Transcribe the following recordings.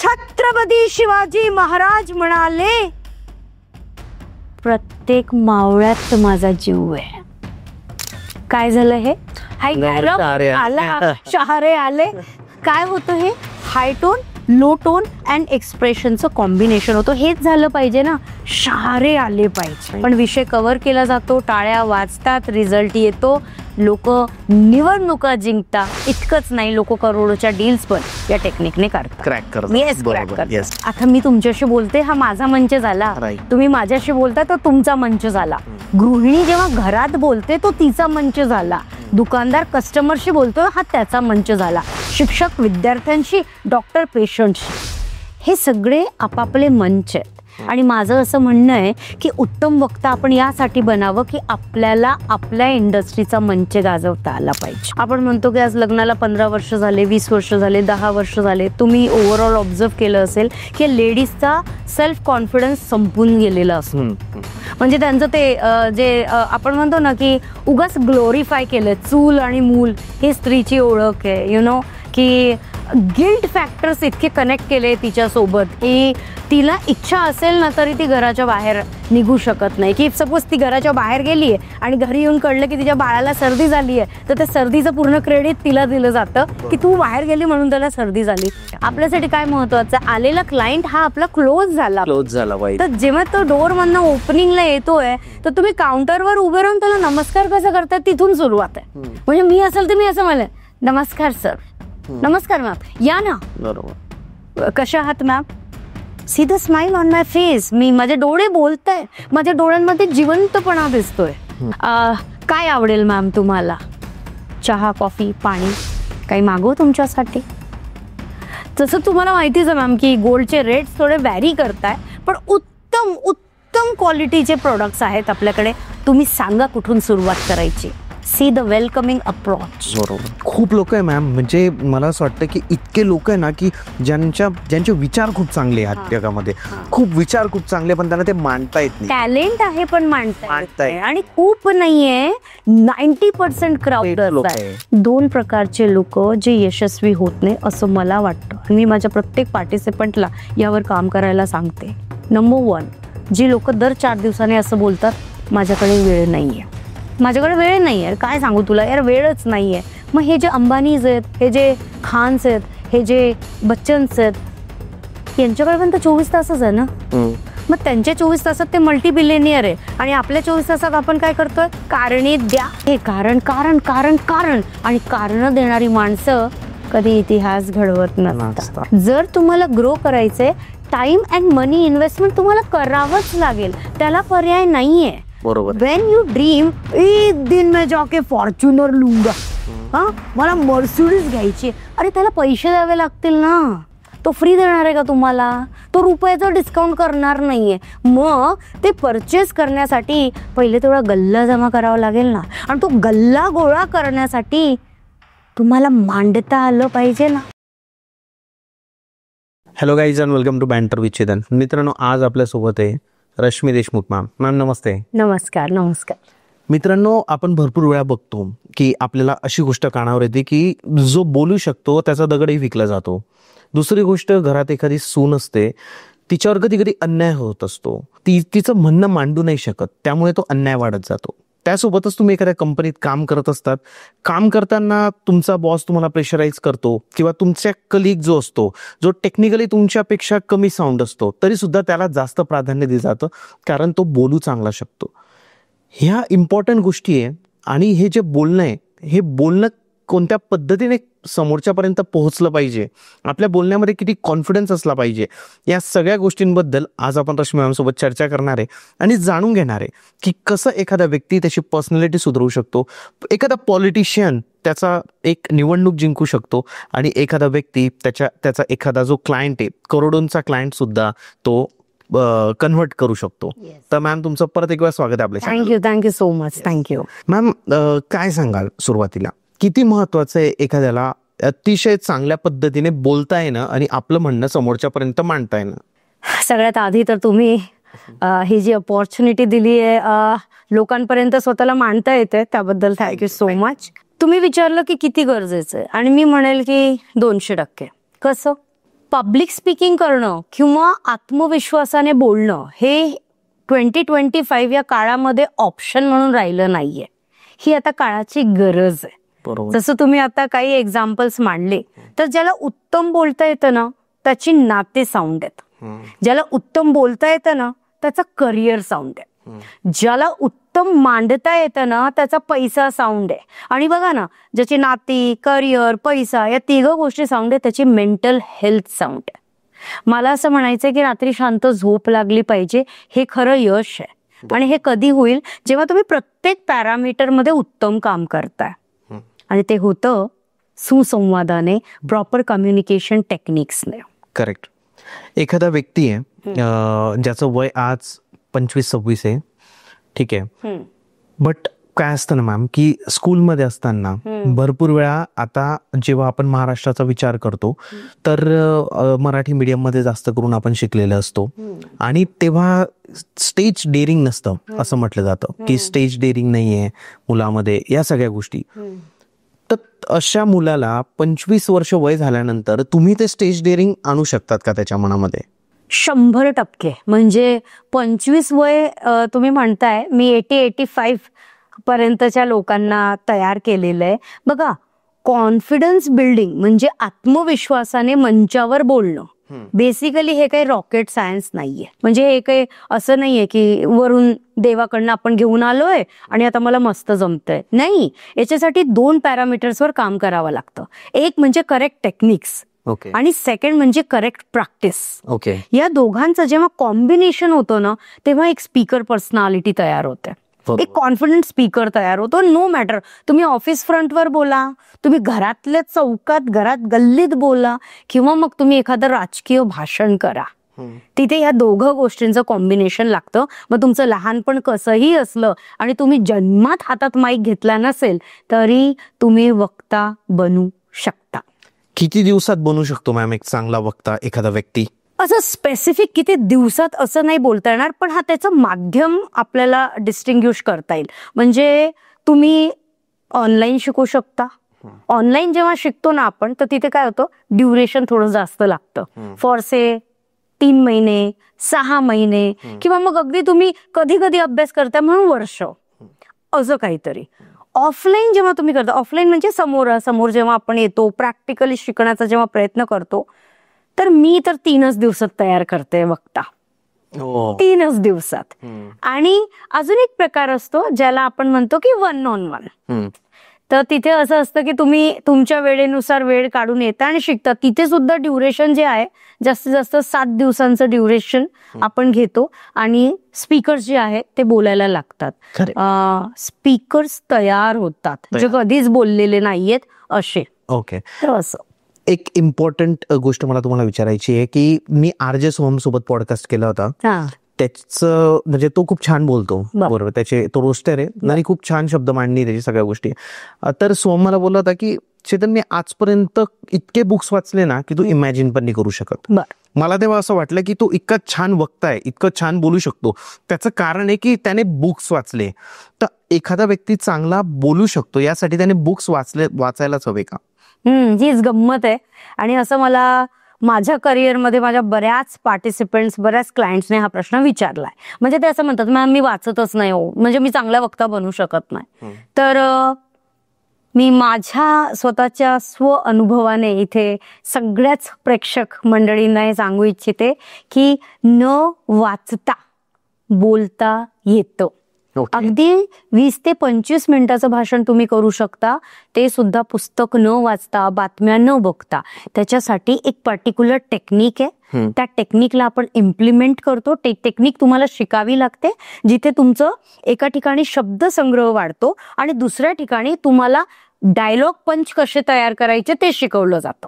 छत्रपती शिवाजी महाराज म्हणाले, प्रत्येक मावळ्यात माझा जीव आहे. काय झालं हे? आला, शहारे आले. काय होतं हे? High tone, low tone and एक्सप्रेशनचं कॉम्बिनेशन होतं. हेच झालं पाहिजे ना, शहारे आले पाहिजे. पण विषय कव्हर केला जातो, टाळ्या वाजतात, रिझल्ट येतो, लोक निवडणुका जिंकतात. इतकंच नाही, लोक करोडोच्या डील्स पण या टेक्निकने काढतात, क्रॅक करतात. येस, क्रॅक करतात. आता मी तुमच्याशी बोलते, हा माझा मंच झाला. तुम्ही माझ्याशी बोलता तर तुमचा मंच झाला. गृहिणी जेव्हा घरात बोलते तो तिचा मंच झाला. दुकानदार कस्टमरशी बोलतोय, हा त्याचा मंच झाला. शिक्षक विद्यार्थ्यांशी, डॉक्टर पेशंटशी, हे सगळे आपापले मंच आहेत. आणि माझं असं म्हणणं आहे की उत्तम वक्ता आपण यासाठी बनावं की आपल्याला आपल्या इंडस्ट्रीचा मंच गाजवता आला पाहिजे. आपण म्हणतो की आज लग्नाला 15 वर्ष झाले, 20 वर्ष झाले, 10 वर्ष झाले. तुम्ही ओव्हरऑल ऑब्झर्व केलं असेल की लेडीजचा सेल्फ कॉन्फिडन्स संपून गेलेला असतो. म्हणजे त्यांचं ते जे आपण म्हणतो ना की उगाच ग्लोरीफाय केलं, चूल आणि मूल हे स्त्रीची ओळख आहे. यु नो की गिल्ट फॅक्टर्स इतके कनेक्ट केले तिच्यासोबत की तिला इच्छा असेल ना तरी ती घराच्या बाहेर निघू शकत नाही. की सपोज ती घराच्या बाहेर गेली आहे आणि घरी येऊन कळलं की तिच्या बाळाला सर्दी झाली आहे, तर त्या सर्दीचं पूर्ण क्रेडिट तिला दिलं जातं की तू बाहेर गेली म्हणून त्याला सर्दी झाली. आपल्यासाठी काय महत्वाचं, आलेला क्लायंट हा आपला क्लोज झाला. तर जेव्हा तो डोअर मधनं ओपनिंगला येतोय तर तुम्ही काउंटरवर उभे राहून त्याला नमस्कार कसं करताय तिथून सुरुवात आहे. म्हणजे मी असेल तर मी असं म्हणलं, नमस्कार सर, नमस्कार मॅम, या ना, बरोबर, कशा आहात ma'am, see the smile on my face. मी, माझे डोळे बोलताय, माझ्या डोळ्यांमध्ये जिवंतपणा दिसतोय. काय आवडेल मॅम तुम्हाला, चहा, कॉफी, पाणी, काही मागवू तुमच्यासाठी? तसं तुम्हाला माहितीच आहे मॅम की गोल्डचे रेट्स थोडे व्हॅरी करताय, पण उत्तम उत्तम क्वालिटीचे प्रोडक्ट्स आहेत आपल्याकडे. तुम्ही सांगा कुठून सुरुवात करायची. See the welcoming approach. बरोबर. खूप लोक आहे मॅम, म्हणजे मला असं वाटतं की इतके लोक आहे ना की ज्यांचे विचार खूप चांगले आहेत जगामध्ये, खूप विचार खूप चांगले, पण त्यांना ते मांडता येत नाही. टॅलेंट आहे पण मांडता येत, आणि खूप नाहीये. 90% क्राऊड आहे. 2 प्रकारचे लोक जे यशस्वी होत नाही असं मला वाटतं. मी माझ्या प्रत्येक पार्टिसिपंटला यावर काम करायला सांगते. नंबर 1, जी लोक दर 4 दिवसांनी असं बोलतात, माझ्याकडे वेळ नाहीये, माझ्याकडे वेळ नाही आहे. काय सांगू तुला यार, वेळच नाही आहे. मग हे जे अंबानीज आहेत, हे जे खान्स आहेत, हे जे बच्चन्स आहेत, यांच्याकडे पण तर 24 तासच आहे ना. मग त्यांच्या 24 तासात ते मल्टी बिलियनियर आहे, आणि आपल्या 24 तासात आपण काय करतोय, कारणे द्या. हे कारण कारण कारण कारण आणि कारण देणारी माणसं कधी इतिहास घडवत नसतात. जर तुम्हाला ग्रो करायचंय, टाइम अँड मनी इन्व्हेस्टमेंट तुम्हाला करावंच लागेल, त्याला पर्याय नाहीये. बरोबर. वेन यू ड्रीम, एक दिन मैं जाके फॉर्च्युनर लूंगा, मला मर्सिडीज घ्यायची, अरे त्याला पैसे द्यावे लागतील ना. तो फ्री देणार आहे का तुम्हाला? तो रुपयाचं डिस्काउंट करणार नाहीये. मग ते परचेस करण्यासाठी पहिले तेवढा गल्ला जमा करावा लागेल ना, आणि तो गल्ला गोळा करण्यासाठी तुम्हाला मांडता आलं पाहिजे ना. Hello guys and welcome to banter with Chetan. मित्रांनो, आज आपल्यासोबत आहे रश्मी देशमुख मॅम. मॅम नमस्ते. नमस्कार. नमस्कार मित्रांनो, आपण भरपूर वेळा बघतो की आपल्याला अशी गोष्ट कानावर येते की जो बोलू शकतो त्याचा दगडही विकला जातो. दुसरी गोष्ट, घरात एखादी सून असते, तिच्यावर कधी कधी अन्याय होत असतो, तिचं म्हणणं मांडू नाही शकत, त्यामुळे तो अन्याय वाढत जातो. त्यासोबतच तुम्ही एखाद्या कंपनीत काम करत असतात, काम करताना तुमचा बॉस तुम्हाला प्रेशराईज करतो, किंवा तुमच्या कलिग जो असतो, जो टेक्निकली तुमच्यापेक्षा कमी साऊंड असतो, तरी सुद्धा त्याला जास्त प्राधान्य दिलं जातं, कारण तो बोलू चांगला शकतो. ह्या इम्पॉर्टंट गोष्टी आहे. आणि हे जे बोलणं आहे, हे बोलणं कोणत्या पद्धतीने समोरच्यापर्यंत पोहोचलं पाहिजे, आपल्या बोलण्यामध्ये किती कॉन्फिडन्स असला पाहिजे, या सगळ्या गोष्टींबद्दल आज आपण रश्मी मॅमसोबत चर्चा करणार आहे आणि जाणून घेणार आहे की कसं एखादा व्यक्ती त्याची पर्सनॅलिटी सुधारू शकतो, एखादा पॉलिटिशियन त्याचा एक निवडणूक जिंकू शकतो, आणि एखादा व्यक्ती त्याचा एखादा जो क्लायंट आहे, करोडोंचा क्लायंट सुद्धा तो कन्व्हर्ट करू शकतो. तर मॅम, तुमचं परत एक वेळा स्वागत आहे आपल्या. Thank you so much. Thank you ma'am. काय सांगाल सुरुवातीला, किती महत्वाचं आहे एखाद्याला अतिशय चांगल्या पद्धतीने बोलता येणं आणि आपलं म्हणणं समोरच्यापर्यंत मांडता येणं? सगळ्यात आधी तर तुम्ही ही जी अपॉर्च्युनिटी दिली आहे लोकांपर्यंत स्वतःला मांडता येते, त्याबद्दल थँक्यू सो मच. तुम्ही विचारलं की किती गरजेचं आहे, आणि मी म्हणेल की 200%. कसं? पब्लिक स्पीकिंग करणं किंवा आत्मविश्वासाने बोलणं हे 2025 या काळामध्ये ऑप्शन म्हणून राहिलं नाहीये. ही आता काळाची गरज आहे. बरोबर. जसं तुम्ही आता काही एक्झाम्पल्स मांडले, तर ज्याला उत्तम बोलता येतं ना त्याची नाते साऊंड आहेत, ज्याला उत्तम बोलता येतं ना त्याचा करिअर साऊंड आहे, ज्याला उत्तम मांडता येतं ना त्याचा पैसा साऊंड आहे. आणि बघा ना, ज्याची नाती, करिअर, पैसा या तिघ गोष्टी साऊंड आहे त्याची मेंटल हेल्थ साऊंड आहे. मला असं म्हणायचंय की रात्री शांत झोप लागली पाहिजे, हे खरं यश आहे. आणि हे कधी होईल, जेव्हा तुम्ही प्रत्येक पॅरामीटर मध्ये उत्तम काम करताय. आणि ते होतं सुसंवादाने, प्रॉपर कम्युनिकेशन टेक्निक्सने. करेक्ट. एखादा व्यक्ती आहे ज्याचं वय आज 25-26 आहे, ठीक आहे, बट काय असतं ना मॅम की स्कूलमध्ये असताना भरपूर वेळा, आता जेव्हा आपण महाराष्ट्राचा विचार करतो तर मराठी मीडियम मध्ये जास्त करून आपण शिकलेले असतो. आणि तेव्हा स्टेज डेअरिंग नसतं असं म्हटलं जातं की स्टेज डेअरिंग नाहीये मुलामध्ये, या सगळ्या गोष्टी. तर अशा मुलाला 25 वर्ष वय झाल्यानंतर तुम्ही ते स्टेज डेअरिंग आणू शकतात का त्याच्या मनामध्ये? 100%. म्हणजे 25 वय तुम्ही म्हणताय, मी 80-85 पर्यंतच्या लोकांना तयार केलेलं आहे. बघा, कॉन्फिडन्स बिल्डिंग म्हणजे आत्मविश्वासाने मंचावर बोलणं, बेसिकली हे काही रॉकेट सायन्स नाहीये. म्हणजे हे काही असं नाहीये की वरून देवाकडनं आपण घेऊन आलोय आणि आता मला मस्त जमतंय. नाही, याच्यासाठी 2 पॅरामीटर्सवर काम करावं लागतं. एक म्हणजे करेक्ट टेक्निक्स, आणि सेकंड म्हणजे करेक्ट प्रॅक्टिस. या दोघांचं जेव्हा कॉम्बिनेशन होतं ना तेव्हा एक स्पीकर पर्सनॅलिटी तयार होते, एक कॉन्फिडंट स्पीकर तयार होतो. नो मॅटर तुम्ही ऑफिस फ्रंटवर बोला, तुम्ही घरातल्या चौकात, घरात गल्लीत बोला, किंवा मग तुम्ही एखादं राजकीय भाषण करा, तिथे या दोघं गोष्टींचं कॉम्बिनेशन लागतं. मग तुमचं लहानपण कसंही असलं आणि तुम्ही जन्मात हातात माईक घेतला नसेल तरी तुम्ही वक्ता बनू शकता. किती दिवसात बनू शकतो मॅम एक चांगला वक्ता एखादा व्यक्ती? असं स्पेसिफिक किती दिवसात असं नाही बोलता येणार, पण हा त्याचं माध्यम आपल्याला डिस्टिंग्विश करता येईल. म्हणजे तुम्ही ऑनलाईन शिकू शकता. ऑनलाईन जेव्हा शिकतो ना आपण, तर तिथे काय होतं, ड्युरेशन थोडं जास्त लागतं. फॉर से 3 महिने, 6 महिने, किंवा मग अगदी तुम्ही कधी कधी अभ्यास करता म्हणून वर्ष, असं काहीतरी. ऑफलाईन जेव्हा तुम्ही करता, ऑफलाईन म्हणजे समोरासमोर जेव्हा आपण येतो, प्रॅक्टिकली शिकण्याचा जेव्हा प्रयत्न करतो, तर मी तर 3च दिवसात तयार करते वक्ता. 3च दिवसात. आणि अजून एक प्रकार असतो ज्याला आपण म्हणतो की 1-on-1. तर तिथे असं असतं की तुम्ही तुमच्या वेळेनुसार वेळ काढून येता आणि शिकता. तिथे सुद्धा ड्युरेशन जे आहे जास्तीत जास्त 7 दिवसांचं ड्युरेशन आपण घेतो आणि स्पीकर्स जे आहेत ते बोलायला लागतात. स्पीकर्स तयार होतात जे कधीच बोललेले नाहीयेत असे. ओके. तर असं एक इम्पॉर्टंट गोष्ट मला तुम्हाला विचारायची आहे की मी RJ सोहम सोबत पॉडकास्ट केला होता. त्याचं म्हणजे तो खूप छान बोलतो, बरोबर, त्याचे तो रोस्टर आहे आणि खूप छान शब्द मांडणी त्याची सगळ्या गोष्टी. तर सोहम मला बोलला होता की चेतन, मी आजपर्यंत इतके बुक्स वाचले ना की तू इमॅजिन पण नाही करू शकत. मला तेव्हा असं वाटलं की तो इतका छान वक्ता आहे, इतकं छान बोलू शकतो, त्याचं कारण आहे की त्याने बुक्स वाचले. तर एखादा व्यक्ती चांगला बोलू शकतो यासाठी त्याने बुक्स वाचायलाच हवे का? हीच गंमत आहे. आणि असं मला माझ्या करिअरमध्ये माझ्या बऱ्याच पार्टिसिपेंट्स, बऱ्याच क्लायंट्सने हा प्रश्न विचारलाय. म्हणजे ते असं म्हणतात, मॅम मी वाचतच नाही हो, म्हणजे मी चांगला वक्ता बनू शकत नाही. तर मी माझ्या स्वतःच्या स्व अनुभवाने इथे सगळ्याच प्रेक्षक मंडळींना हे सांगू इच्छिते की न वाचता बोलता येतं. अगदी 20 ते 25 मिनिटाचं भाषण तुम्ही करू शकता, ते सुद्धा पुस्तक न वाचता, बातम्या न बघता. त्याच्यासाठी एक पर्टिक्युलर टेक्निक आहे, त्या टेक्निकला आपण इम्प्लिमेंट करतो. ते टेक्निक तुम्हाला शिकावी लागते, जिथे तुमचं एका ठिकाणी शब्दसंग्रह वाढतो आणि दुसऱ्या ठिकाणी तुम्हाला डायलॉग पंच कसे तयार करायचे ते शिकवलं जातं.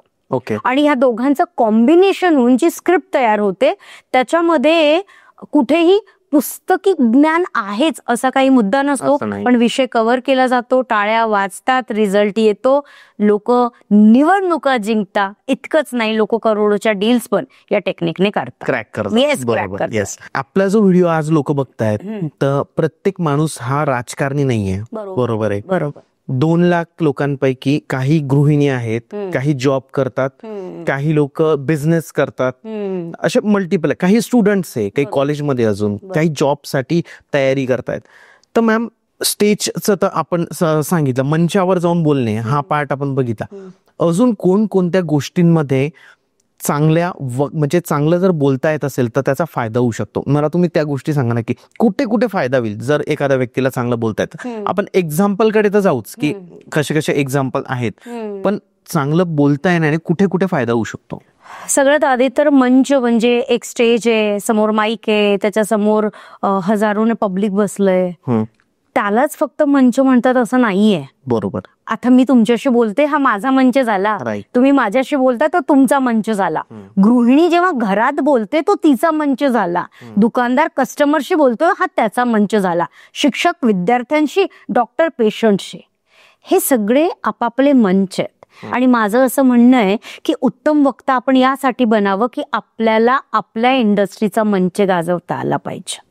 आणि ह्या दोघांचं कॉम्बिनेशन होऊन जी स्क्रिप्ट तयार होते त्याच्यामध्ये कुठेही पुस्तकी ज्ञान आहेच असा काही मुद्दा नसतो, पण विषय कव्हर केला जातो, टाळ्या वाजतात, रिझल्ट येतो, लोक निवडणुका जिंकता. इतकंच नाही, लोक करोडोच्या डील्स पण या टेक्निकने करतात, क्रॅक करतात. आपला जो व्हिडिओ आज लोक बघतायत, तर प्रत्येक माणूस हा राजकारणी नाहीये, बरोबर आहे, बरोबर. 2 लाख लोकांपैकी काही गृहिणी आहेत, काही जॉब करतात, काही लोक बिझनेस करतात, असे मल्टिपल, काही स्टुडंट्स आहे, काही कॉलेजमध्ये अजून, काही जॉबसाठी तयारी करतायत. तर मॅम स्टेजचं तर आपण सांगितलं, मंचावर जाऊन बोलणे हा पार्ट आपण बघितला. अजून कोणकोणत्या गोष्टींमध्ये म्हणजे चांगलं जर बोलता येत असेल तर त्याचा फायदा होऊ शकतो? मला तुम्ही त्या गोष्टी सांगा ना, की कुठे कुठे फायदा होईल जर एखाद्या व्यक्तीला चांगलं बोलता येतं. आपण एक्झाम्पल कडे तर जाऊच, की कसे कसे एक्झाम्पल आहेत, पण चांगलं बोलता येण्याने कुठे कुठे फायदा होऊ शकतो? सगळ्यात आधी तर मंच म्हणजे एक स्टेज आहे, समोर माईक आहे, त्याच्या समोर हजारोने पब्लिक बसलंय, त्यालाच फक्त मंच म्हणतात असं नाहीये. बरोबर. आता मी तुमच्याशी बोलते हा माझा मंच झाला, तुम्ही माझ्याशी बोलता तो तुमचा मंच झाला. गृहिणी जेव्हा घरात बोलते तो तिचा मंच झाला. दुकानदार कस्टमरशी बोलतोय हा त्याचा मंच झाला. शिक्षक विद्यार्थ्यांशी, डॉक्टर पेशंटशी, हे सगळे आपापले मंच आहेत. आणि माझं असं म्हणणं आहे की उत्तम वक्ता आपण यासाठी बनावं की आपल्याला आपल्या इंडस्ट्रीचा मंच गाजवता आला पाहिजे.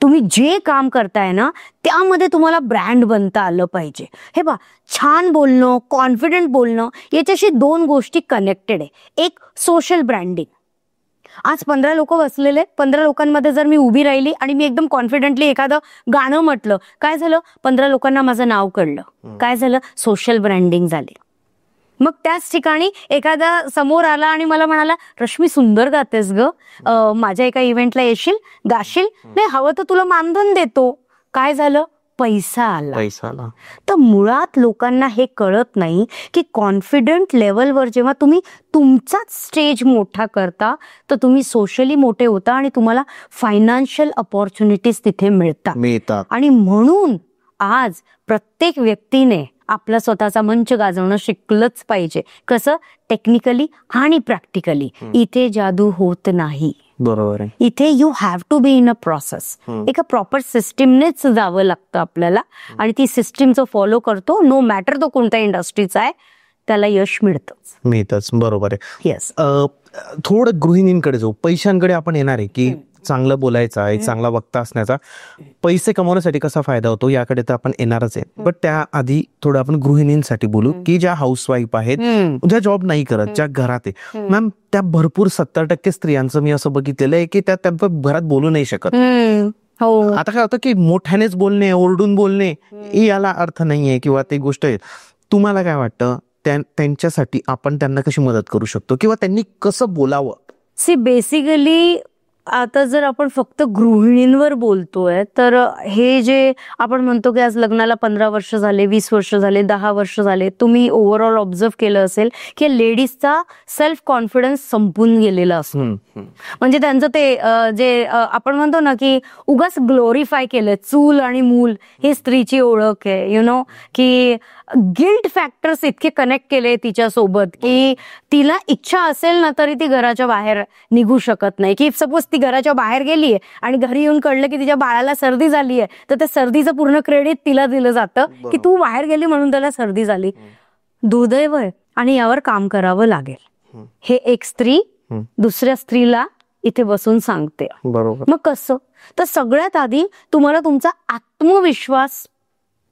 तुम्ही जे काम करताय ना त्यामध्ये तुम्हाला ब्रँड बनता आलं पाहिजे. हे बा, छान बोलणं, कॉन्फिडंट बोलणं, याच्याशी 2 गोष्टी कनेक्टेड आहे. एक सोशल ब्रँडिंग. आज 15 लोक बसलेले, 15 लोकांमध्ये जर मी उभी राहिली आणि मी एकदम कॉन्फिडेंटली एखादं गाणं म्हटलं, काय झालं, 15 लोकांना माझं नाव कळलं. काय झालं, सोशल ब्रँडिंग झाली. मग त्याच ठिकाणी एखादा समोर आला आणि मला म्हणाला, रश्मी सुंदर गातेस ग, माझ्या एका इव्हेंटला येशील, गाशील, नाही हवं तर तुला मानधन देतो. काय झालं, पैसा आला. तर मुळात लोकांना हे कळत नाही की कॉन्फिडंट लेवलवर जेव्हा तुम्ही तुमचाच स्टेज मोठा करता तर तुम्ही सोशली मोठे होता आणि तुम्हाला फायनान्शियल अपॉर्च्युनिटीज तिथे मिळतात. आणि म्हणून आज प्रत्येक व्यक्तीने आपला स्वतःचा मंच गाजवणं शिकलंच पाहिजे. कसं, टेक्निकली आणि प्रॅक्टिकली. इथे जादू होत नाही. बरोबर आहे. इथे you have to be in a process. एका प्रॉपर सिस्टीमनेच जावं लागतं आपल्याला, आणि ती सिस्टीम जो फॉलो करतो, नो मॅटर तो कोणत्या इंडस्ट्रीचा आहे, त्याला यश मिळतंच. बरोबर आहे. येस. थोडं गृहिणींकडे जाऊ, पैशांकडे आपण येणार आहे की चांगलं बोलायचा, एक चांगला वक्ता असण्याचा पैसे कमवण्यासाठी कसा फायदा होतो याकडे तर आपण येणारच आहे. पण त्याआधी थोडं आपण गृहिणींसाठी बोलू, की ज्या हाऊसवाईफ आहेत, ज्या जॉब नाही करत, ज्या घरात आहे. मॅम, त्या भरपूर 70% स्त्रियांचं मी असं बघितलेलं आहे की त्या घरात बोलू नाही शकत. आता काय होतं की मोठ्यानेच बोलणे, ओरडून बोलणे याला अर्थ नाहीये किंवा ते गोष्ट आहे. तुम्हाला काय वाटतं, त्यांच्यासाठी आपण त्यांना कशी मदत करू शकतो किंवा त्यांनी कसं बोलावं? बेसिकली आता जर आपण फक्त गृहिणींवर बोलतोय तर हे जे आपण म्हणतो की आज लग्नाला 15 वर्ष झाले, 20 वर्ष झाले, 10 वर्ष झाले, तुम्ही ओव्हरऑल ऑब्झर्व केलं असेल की लेडीजचा सेल्फ कॉन्फिडन्स संपून गेलेला असतो. म्हणजे त्यांचं ते जे आपण म्हणतो ना की उगाच ग्लोरीफाय केलं, चूल आणि मूल हे स्त्रीची ओळख आहे, यु नो, की गिल्ट फॅक्टर्स इतके कनेक्ट केले तिच्यासोबत की तिला इच्छा असेल ना तरी ती घराच्या बाहेर निघू शकत नाही. की सपोज ती घराच्या बाहेर गेलीये आणि घरी येऊन कळलं की तिच्या बाळाला सर्दी झाली आहे, तर त्या सर्दीचं पूर्ण क्रेडिट तिला दिलं जातं की तू बाहेर गेली म्हणून त्याला सर्दी झाली. दुर्दैव आहे आणि यावर काम करावं लागेल. हे एक स्त्री दुसऱ्या स्त्रीला इथे बसून सांगते. बरोबर. मग कसं, तर सगळ्यात आधी तुम्हाला तुमचा आत्मविश्वास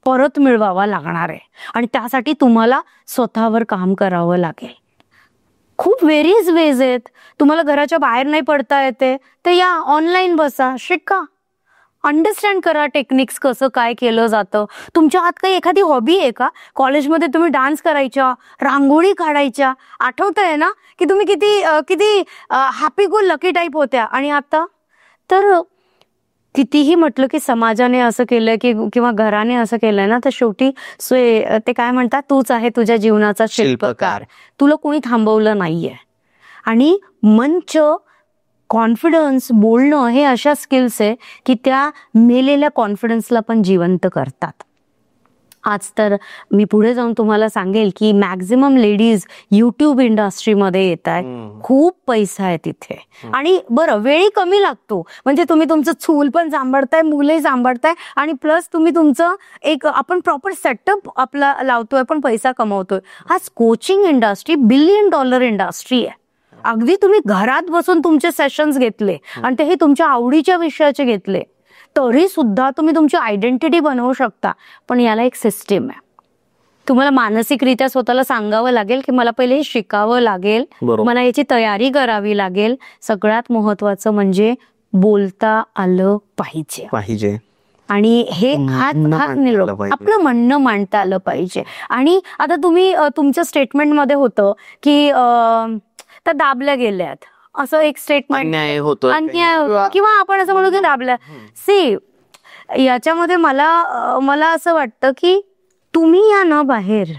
परत मिळवावा लागणार आहे आणि त्यासाठी तुम्हाला स्वतःवर काम करावं लागेल. खूप व्हेरियस वेज आहेत. तुम्हाला घराच्या बाहेर नाही पडता येते तर या ऑनलाईन बसा, शिका, अंडरस्टँड करा टेक्निक्स, कसं काय केलं जातं. तुमच्या हात काही एखादी हॉबी आहे का? कॉलेजमध्ये तुम्ही डान्स करायच्या, रांगोळी काढायच्या, आठवतंय ना की तुम्ही किती किती हॅपी गो लकी टाईप होत्या. आणि आता तर कितीही म्हटलं की समाजाने असं केलं की किंवा घराने असं केलंय ना, तर शेवटी ते काय म्हणतात, तूच आहे तुझ्या जीवनाचा शिल्पकार. तुला कोणी थांबवलं नाहीये. आणि मंच, कॉन्फिडन्स, बोलणं हे अशा स्किल्स आहे की त्या मेलेल्या कॉन्फिडन्सला पण जिवंत करतात. आज तर मी पुढे जाऊन तुम्हाला सांगेल की मॅक्झिमम लेडीज युट्यूब इंडस्ट्रीमध्ये येत आहेत. खूप पैसा आहे तिथे. आणि बरं, वेळही कमी लागतो. म्हणजे तुम्ही तुमचं चूल पण सांभाळताय, मुलंही सांभाळताय आणि प्लस तुम्ही तुमचं एक आपण प्रॉपर सेटअप आपला लावतोय, पण पैसा कमवतोय. आज कोचिंग इंडस्ट्री $1 बिलियन इंडस्ट्री आहे. अगदी तुम्ही घरात बसून तुमचे सेशन्स घेतले आणि तेही तुमच्या आवडीच्या विषयाचे घेतले तरी सुद्धा तुम्ही तुमची आयडेंटिटी बनवू शकता. पण याला एक सिस्टीम आहे. तुम्हाला मानसिकरित्या स्वतःला सांगावं लागेल की मला पहिले हे शिकावं लागेल, मला याची तयारी करावी लागेल. सगळ्यात महत्वाचं म्हणजे बोलता आलं पाहिजे. आणि हे आपलं म्हणणं मांडता आलं पाहिजे. आणि आता तुम्ही तुमच्या स्टेटमेंटमध्ये होतं की त्या दाबल्या गेल्यात असं एक स्टेटमेंट, अन्याय किंवा आपण असं म्हणू की दाबल्या. सी याच्यामध्ये मला असं वाटतं की तुम्ही या ना बाहेर,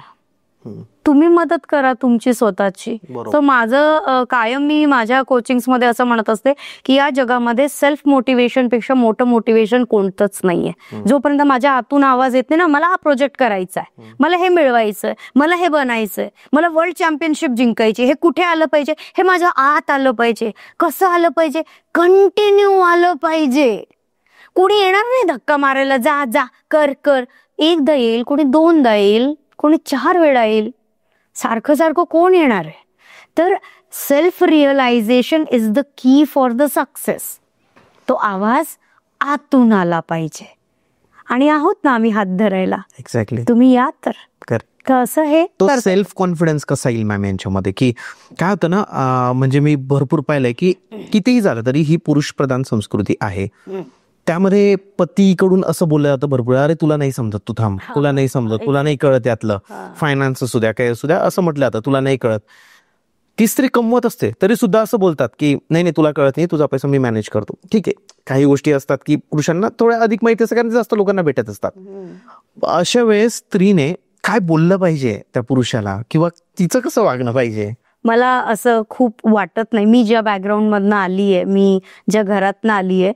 तुम्ही मदत करा तुमची स्वतःची. तर माझं कायम मी माझ्या कोचिंग्स मध्ये असं म्हणत असते की या जगामध्ये सेल्फ मोटिवेशन पेक्षा मोठं मोटिवेशन कोणतंच नाहीये. जोपर्यंत माझ्या आतून आवाज येत नाही ना, मला हा प्रोजेक्ट करायचा आहे, मला हे मिळवायचंय, मला हे बनायचंय, मला वर्ल्ड चॅम्पियनशिप जिंकायची, हे कुठे आलं पाहिजे, हे माझ्या आत आलं पाहिजे. कसं आलं पाहिजे? कंटिन्यू आलं पाहिजे. कोणी येणार नाही धक्का मारायला, जा जा कर कर. एकदा येईल, कोणी दोनदा येईल, कोणी 4 वेळा येईल, सारखं सारखं कोण येणार आहे? तर self realization is the key for the success. तो आवाज आतून आला पाहिजे. आणि आहोत ना आम्ही हात धरायला. एक्झॅक्टली. तुम्ही या तर कसं हे तो सेल्फ कॉन्फिडन्स कसा येईल मॅम यांच्यामध्ये? की काय होतं ना, म्हणजे मी भरपूर पाहिलंय की कितीही झालं तरी ही पुरुष प्रधान संस्कृती आहे. त्यामध्ये पतीकडून असं बोललं जातं भरपूर, अरे तुला नाही समजत, तू थांब, तुला नाही समजत, तुला नाही कळत, यातलं फायनान्स असू द्या, काय असू द्या, असं म्हटलं जातं, तुला नाही कळत. ती स्त्री कमवत असते तरी सुद्धा असं बोलतात की नाही नाही तुला कळत नाही, तुझा पैसा मी मॅनेज करतो. ठीक आहे, काही गोष्टी असतात की पुरुषांना थोड्या अधिक माहिती असतं कारण जास्त लोकांना भेटत असतात. अशा वेळेस स्त्रीने काय बोललं पाहिजे त्या पुरुषाला, किंवा तिचं कसं वागणं पाहिजे? मला असं खूप वाटत नाही. मी ज्या बॅकग्राऊंड मधनं आलीये, मी ज्या घरातनं आलीये,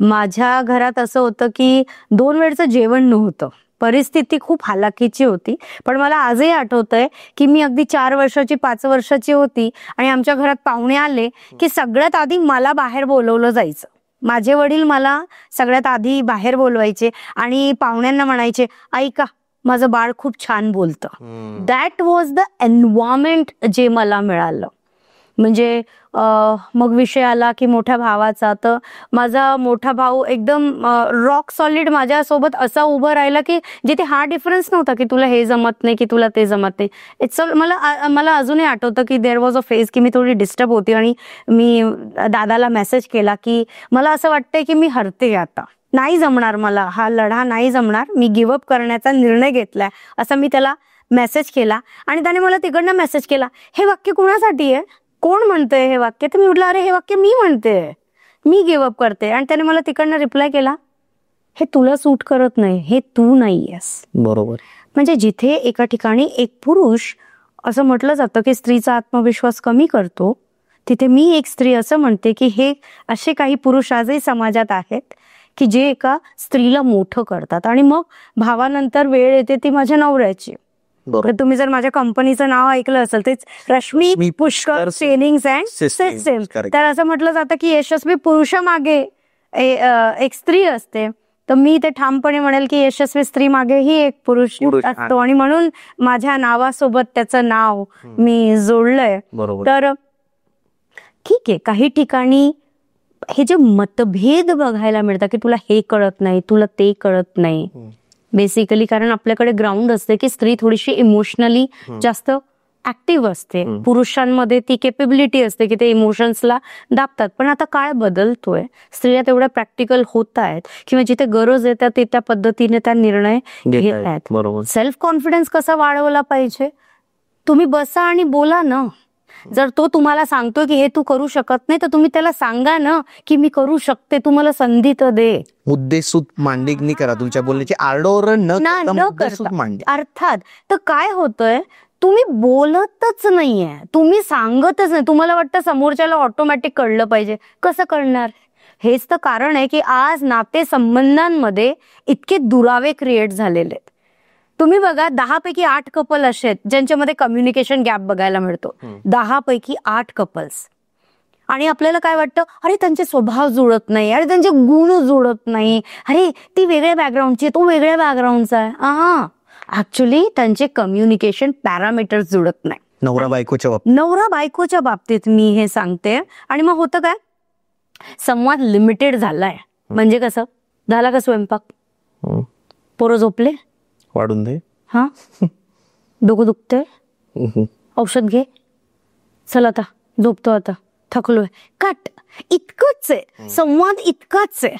माझ्या घरात असं होतं की 2 वेळचं जेवण नव्हतं. परिस्थिती खूप हालाकीची होती. पण मला आजही आठवतंय की मी अगदी 4 वर्षाची 5 वर्षाची होती आणि आमच्या घरात पाहुणे आले की सगळ्यात आधी मला बाहेर बोलवलं जायचं. माझे वडील मला सगळ्यात आधी बाहेर बोलवायचे आणि पाहुण्यांना म्हणायचे, ऐका माझं बाळ खूप छान बोलतं. दॅट वॉज द एन्व्हायरमेंट जे मला मिळालं. म्हणजे मग विषय आला की मोठ्या भावाचा. तर माझा मोठा भाऊ एकदम रॉक सॉलिड माझ्यासोबत असा उभं राहिला की जिथे हा डिफरन्स नव्हता की तुला हे जमत नाही की तुला ते जमत नाही. इट्स मला अजूनही आठवतं की देअर वॉज अ फेज की मी थोडी डिस्टर्ब होती आणि मी दादाला मेसेज केला की मला असं वाटतंय की मी हरते, आता नाही जमणार, मला हा लढा नाही जमणार, मी गिव्हअप करण्याचा निर्णय घेतलाय, असं मी त्याला मेसेज केला. आणि त्याने मला तिकडनं मेसेज केला, हे वाक्य कोणासाठी आहे, कोण म्हणतंय हे वाक्य? तर मी म्हटलं अरे हे वाक्य मी म्हणते, मी गिव्हअप करते. आणि त्याने मला तिकडनं रिप्लाय केला, हे तुला सूट करत नाही, हे तू नाहीयेस. बरोबर. म्हणजे जिथे एका ठिकाणी एक पुरुष असं म्हटलं जातं की स्त्रीचा आत्मविश्वास कमी करतो, तिथे मी एक स्त्री असं म्हणते की हे असे काही पुरुष आजही समाजात आहेत की जे एका स्त्रीला मोठं करतात. आणि मग भावानंतर वेळ येते ती माझ्या नवऱ्याची. तुम्ही जर माझ्या कंपनीचं नाव ऐकलं असेल ते Rashmi Pushkar trainings and system. तर असं म्हटलं जातं की यशस्वी पुरुषामागे एक स्त्री असते. तर मी ते ठामपणे म्हणेल की यशस्वी स्त्री मागेही एक पुरुष असतो. आणि म्हणून माझ्या नावासोबत त्याचं नाव मी जोडलंय. तर ठीक आहे, काही ठिकाणी हे जे मतभेद बघायला मिळतात की तुला हे कळत नाही, तुला ते कळत नाही, बेसिकली कारण आपल्याकडे ग्राउंड असते की स्त्री थोडीशी इमोशनली जास्त ऍक्टिव्ह असते. पुरुषांमध्ये ती केपेबिलिटी असते की ते इमोशन्सला दाबतात. पण आता काळ बदलतोय, स्त्रिया तेवढ्या प्रॅक्टिकल होत आहेत किंवा जिथे गरज येतात ते त्या पद्धतीने त्या निर्णय घेत आहेत. सेल्फ कॉन्फिडन्स कसा वाढवला पाहिजे? तुम्ही बसा आणि बोला ना. जर तो तुम्हाला सांगतोय की हे तू करू शकत नाही, तर तुम्ही त्याला सांगा ना की मी करू शकते, तू मला संधी तर दे. मुद्देसूद मांडणी करा, तुमच्या बोलण्याची आरडाओरड न करता. अर्थात. तर काय होतंय, तुम्ही बोलतच नाहीये, तुम्ही सांगतच नाही. तुम्हाला वाटतं समोरच्याला ऑटोमॅटिक कळलं पाहिजे. कसं कळणार? हेच तर कारण आहे की आज नाते संबंधांमध्ये इतके दुरावे क्रिएट झालेले आहेत. तुम्ही बघा 10 पैकी 8 कपल असे आहेत ज्यांच्यामध्ये कम्युनिकेशन गॅप बघायला मिळतो. 10 पैकी 8 कपल्स. आणि आपल्याला काय वाटतं, अरे त्यांचे स्वभाव जुळत नाही, अरे त्यांचे गुण जुळत नाही, अरे ती वेगळ्या बॅकग्राऊंडची, तो वेगळ्या बॅकग्राऊंडचा आहे. ऍक्च्युली त्यांचे कम्युनिकेशन पॅरामीटर्स जुळत नाही. नवरा बायकोच्या बाबतीत मी हे सांगते. आणि मग होतं काय, संवाद लिमिटेड झालाय. म्हणजे कसं, झाला का स्वयंपाक, पोरं झोपले, वाढून दे, हा डोकं दुखतंय, औषध घे, चल आता झोपतो, आता थकलोय, कट. इतकंच आहे, संवाद इतकाच आहे.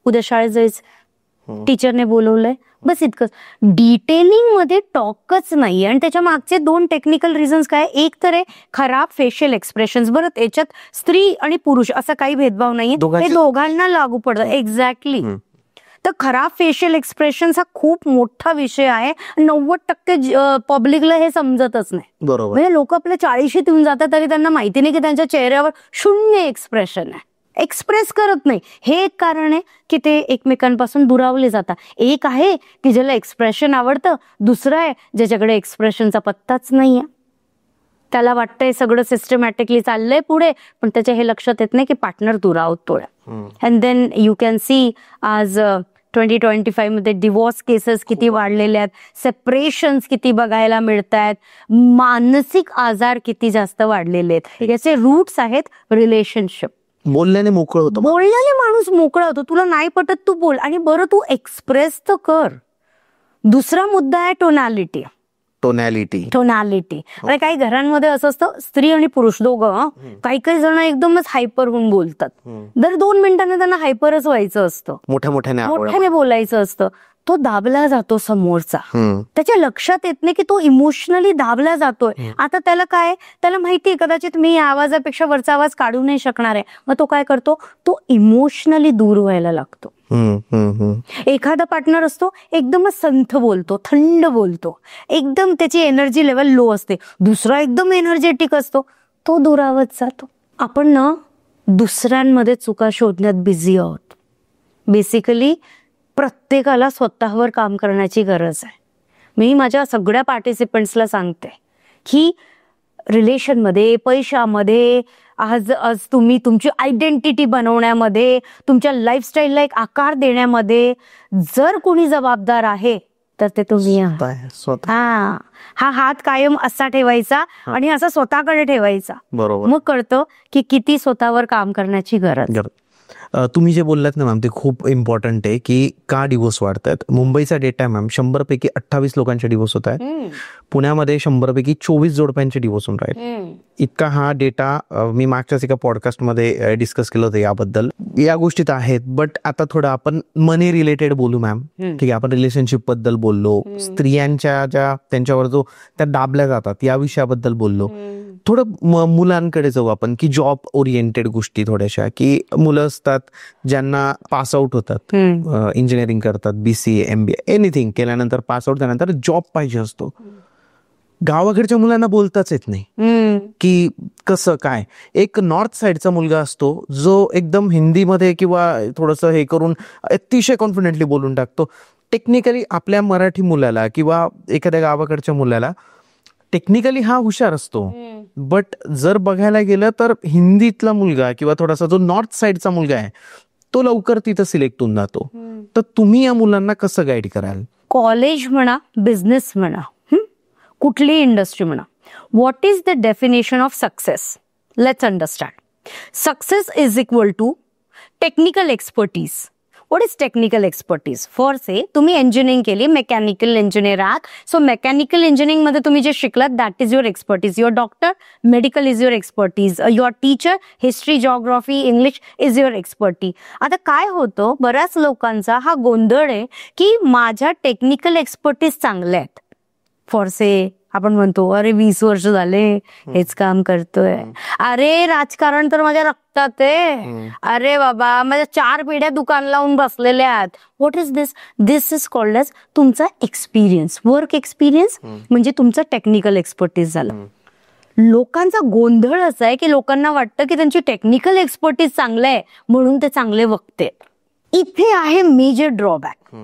उद्या शाळेत जायचं, टीचरने बोलवलंय, बस इतकंच. डिटेलिंग मध्ये टॉकच नाही. आणि त्याच्या मागचे 2 टेक्निकल रिझन्स काय? एक तर आहे खराब फेशियल एक्सप्रेशन्स. बरं, याच्यात स्त्री आणि पुरुष असा काही भेदभाव नाहीये, हे दोघांना लागू पडतं. एक्झॅक्टली. तर खराब फेशियल एक्सप्रेशन हा खूप मोठा विषय आहे. 90% पब्लिकला हे समजतच नाही. बरोबर. म्हणजे लोक आपल्या 40शीत येऊन जातात तरी त्यांना माहिती नाही की त्यांच्या चेहऱ्यावर 0 एक्सप्रेशन आहे, एक्सप्रेस करत नाही. हे एक कारण आहे की ते एकमेकांपासून दुरावले जातात. एक आहे की ज्याला एक्सप्रेशन आवडतं, दुसरं आहे ज्याच्याकडे एक्सप्रेशनचा पत्ताच नाहीये. त्याला वाटतंय सगळं सिस्टमॅटिकली चाललंय पुढे, पण त्याच्या हे लक्षात येत नाही की पार्टनर दुरावतोय. And then you can see आज 2025 मध्ये डिवोर्स केसेस किती वाढलेल्या आहेत, सेपरेशन्स किती बघायला मिळत आहेत, मानसिक आजार किती जास्त वाढलेले आहेत. याचे रूट्स आहेत रिलेशनशिप. बोलल्याने मोकळं होतं, बोलल्याने माणूस मोकळा होतो. तुला नाही पटत तू बोल, आणि बरं तू एक्सप्रेस तर कर. दुसरा मुद्दा आहे टोनॅलिटी. अरे काही घरांमध्ये असं असतं, स्त्री आणि पुरुष दोघं, काही जण एकदमच हायपर होऊन बोलतात. दर 2 मिनिटांना त्यांना हायपरच व्हायचं असतं, मोठ्याने बोलायचं असतं. तो दाबला जातो समोरचा, त्याच्या लक्षात येत नाही की तो इमोशनली दाबला जातोय. आता त्याला काय, त्याला माहितीये कदाचित मी या आवाजापेक्षा वरचा आवाज काढू नाही शकणार आहे. मग तो काय करतो, तो इमोशनली दूर व्हायला लागतो. एखादा पार्टनर असतो एकदमच संथ बोलतो, थंड बोलतो, एकदम त्याची एनर्जी लेवल लो असते. दुसरा एकदम एनर्जेटिक असतो, तो दुरावत जातो. आपण ना दुसऱ्यांमध्ये चुका शोधण्यात बिझी आहोत. बेसिकली प्रत्येकाला स्वतःवर काम करण्याची गरज आहे. मी माझ्या सगळ्या पार्टिसिपंट्सला सांगते की रिलेशनमध्ये, पैशामध्ये, आज तुम्ही तुमची आयडेंटिटी बनवण्यामध्ये, तुमच्या लाईफस्टाईलला एक आकार देण्यामध्ये जर कोणी जबाबदार आहे तर ते तुम्ही आहात. हा हात कायम असा ठेवायचा आणि असा स्वतःकडे ठेवायचा. बरोबर. मग कळतं की किती स्वतःवर काम करण्याची गरज. तुम्ही जे बोललात ना मॅम, ते खूप इम्पॉर्टंट आहे की का डिवोर्स वाढतात. मुंबईचा डेटा आहे मॅम, 100 पैकी 28 लोकांचे डिवोर्स होत आहेत. पुण्यामध्ये 100 पैकी 24 जोडप्यांचे डिवोर्स होऊन राहील. इतका हा डेटा मी मागच्याच एका पॉडकास्टमध्ये डिस्कस केलं होतं याबद्दल. या गोष्टीत आहेत, बट आता थोडं आपण मनी रिलेटेड बोलू मॅम. ठीक आहे, आपण रिलेशनशिप बद्दल बोललो, स्त्रियांच्या ज्या त्यांच्यावर जो त्या दाबल्या जातात या विषयाबद्दल बोललो. थोडं मुलांकडे जाऊ आपण, की जॉब ओरिएंटेड गोष्टी थोड्याशा, की मुलं असतात ज्यांना पास आउट होतात, इंजिनिअरिंग करतात, BCA MBA एनिथिंग केल्यानंतर पास आउट झाल्यानंतर जॉब पाहिजे असतो. गावाकडच्या मुलांना बोलताच येत नाही की कसं काय. एक नॉर्थ साइडचा मुलगा असतो जो एकदम हिंदीमध्ये किंवा थोडंसं हे करून अतिशय कॉन्फिडेंटली बोलून टाकतो. टेक्निकली आपल्या मराठी मुलाला किंवा एखाद्या गावाकडच्या मुलाला टेक्निकली हा हुशार असतो, बट जर बघायला गेलं तर हिंदीतला मुलगा किंवा थोडासा जो नॉर्थ साइडचा मुलगा आहे तो लवकर तिथं सिलेक्ट होऊन जातो. तर तुम्ही या मुलांना कसं गाईड कराल? कॉलेज म्हणा, बिझनेस म्हणा, कुठली इंडस्ट्री म्हणा, what is the definition of success? Let's understand. Success is equal to technical expertise. What is technical expertise? For say तुम्ही इंजिनिअरिंग केली, मेकॅनिकल इंजिनियर आहात, सो मेकॅनिकल इंजिनिअरिंग मध्ये तुम्ही जे शिकलात that is your expertise. Your doctor, medical is your expertise. Your teacher, history, geography, English is your expertise. आता काय होतं, बऱ्याच लोकांचा हा गोंधळ आहे की माझ्या टेक्निकल एक्सपर्टीज चांगल्या आहेत. फॉर से आपण म्हणतो अरे 20 वर्ष झाले हेच काम करतोय, अरे राजकारण तर माझ्या रक्तात आहे, अरे बाबा माझ्या 4 पिढ्या दुकान लावून बसलेल्या आहेत. What is this? This is called as तुमचा एक्सपिरियन्स, वर्क एक्सपिरियन्स, म्हणजे तुमचा टेक्निकल एक्सपर्टीज झाला. लोकांचा गोंधळ असा आहे की लोकांना वाटतं की त्यांची टेक्निकल एक्सपर्टीज चांगलं आहे म्हणून ते चांगले वक्ते. इथे आहे मेजर ड्रॉबॅक.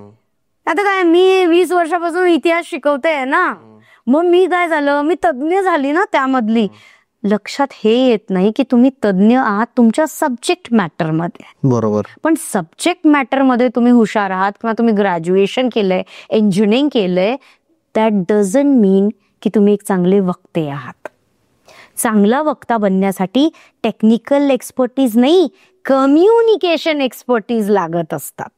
आता काय, मी 20 वर्षापासून इतिहास शिकवते ना, मग मी काय झालं, मी तज्ञ झाली ना त्यामधली. लक्षात हे येत नाही की तुम्ही तज्ञ आहात तुमच्या सब्जेक्ट मॅटर मध्ये. बरोबर. पण सब्जेक्ट मॅटर मध्ये तुम्ही हुशार आहात किंवा तुम्ही ग्रॅज्युएशन केलंय, इंजिनिअरिंग केलंय, दॅट डझंट मीन की तुम्ही एक चांगले वक्ते आहात. चांगला वक्ता बनण्यासाठी टेक्निकल एक्सपर्टीज नाही, कम्युनिकेशन एक्सपर्टीज लागत असतात.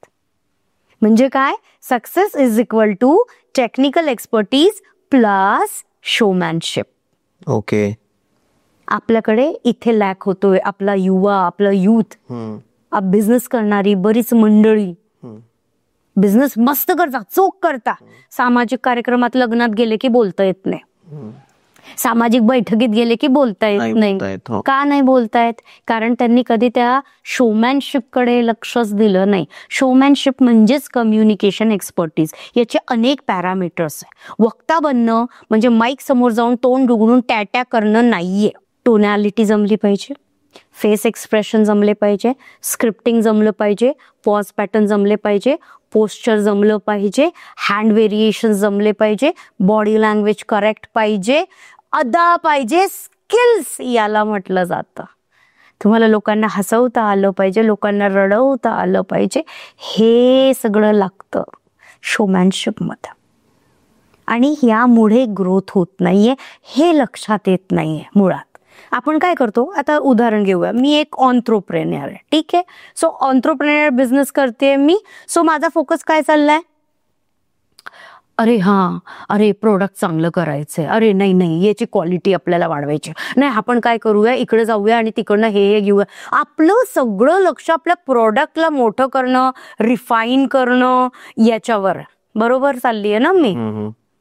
म्हणजे काय, success is equal to technical expertise plus showmanship. Okay. आपल्याकडे इथे लॅक होतोय. आपला युवा, आपलं युथ, बिझनेस करणारी बरीच मंडळी बिझनेस मस्त करता, चोख करता, सामाजिक कार्यक्रमात, लग्नात गेले की बोलता येत नाही, सामाजिक बैठकीत गेले की बोलता येत नाही. का नाही बोलतायत? कारण त्यांनी कधी त्या शोमॅनशिप कडे लक्षच दिलं नाही. शोमॅनशिप म्हणजेच कम्युनिकेशन एक्सपर्टीज. याचे अनेक पॅरामीटर्स आहे. वक्ता बनणं म्हणजे माईक समोर जाऊन तोंड उघडून टॅटॅ करणं नाहीये. टोनॅलिटी जमली पाहिजे, फेस एक्सप्रेशन जमले पाहिजे, स्क्रिप्टिंग जमलं पाहिजे, पॉज पॅटर्न जमले पाहिजे, पोस्चर जमलं पाहिजे, हँड व्हेरिएशन जमले पाहिजे, बॉडी लँग्वेज करेक्ट पाहिजे, अदा पाहिजे, स्किल्स याला म्हटलं जातं. तुम्हाला लोकांना हसवता आलं पाहिजे, लोकांना रडवता आलं पाहिजे. हे सगळं लागतं शोमॅनशिपमध्ये. आणि यामुळे ग्रोथ होत नाहीये हे लक्षात येत नाहीये मुळात. आपण काय करतो, आता उदाहरण घेऊया. मी एक ऑन्ट्रोप्रेन्युअर आहे, ठीक आहे. सो ऑन्ट्रोप्रेन्युअर बिझनेस करते मी. सो माझा फोकस काय चाललाय? अरे प्रोडक्ट चांगलं करायचंय, अरे नाही याची क्वालिटी आपल्याला वाढवायची, नाही आपण काय करूया, इकडे जाऊया आणि तिकडनं हे घेऊया. आपलं सगळं लक्ष आपल्या प्रोडक्टला मोठं करणं, रिफाईन करणं याच्यावर बरोबर चालली आहे ना मी.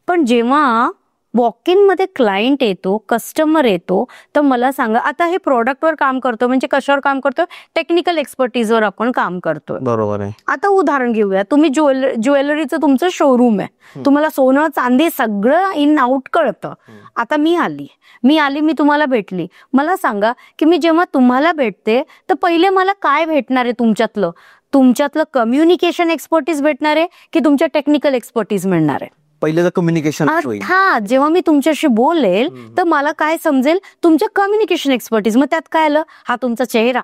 पण जेव्हा वॉक इन मध्ये क्लायंट येतो, कस्टमर येतो, तर मला सांगा, आता हे प्रोडक्टवर काम करतो म्हणजे कशावर काम करतो? टेक्निकल एक्सपर्टीजवर आपण काम करतोय. बरोबर आहे. आता उदाहरण घेऊया. तुम्ही ज्वेलरीचं तुमचं शोरूम आहे, तुम्हाला सोनं चांदी सगळं इन आउट कळतं. आता मी आली, मी तुम्हाला भेटली. मला सांगा की मी जेव्हा तुम्हाला भेटते तर पहिले मला काय भेटणार आहे? तुमच्यातलं कम्युनिकेशन एक्सपर्टीज भेटणार आहे की तुमच्या टेक्निकल एक्सपर्टीज मिळणार आहे? पहिलं कम्युनिकेशन. जेव्हा मी तुमच्याशी बोलेल तर मला काय समजेल? तुमच्या कम्युनिकेशन एक्सपर्टीज. मग त्यात काय आलं? हा तुमचा चेहरा,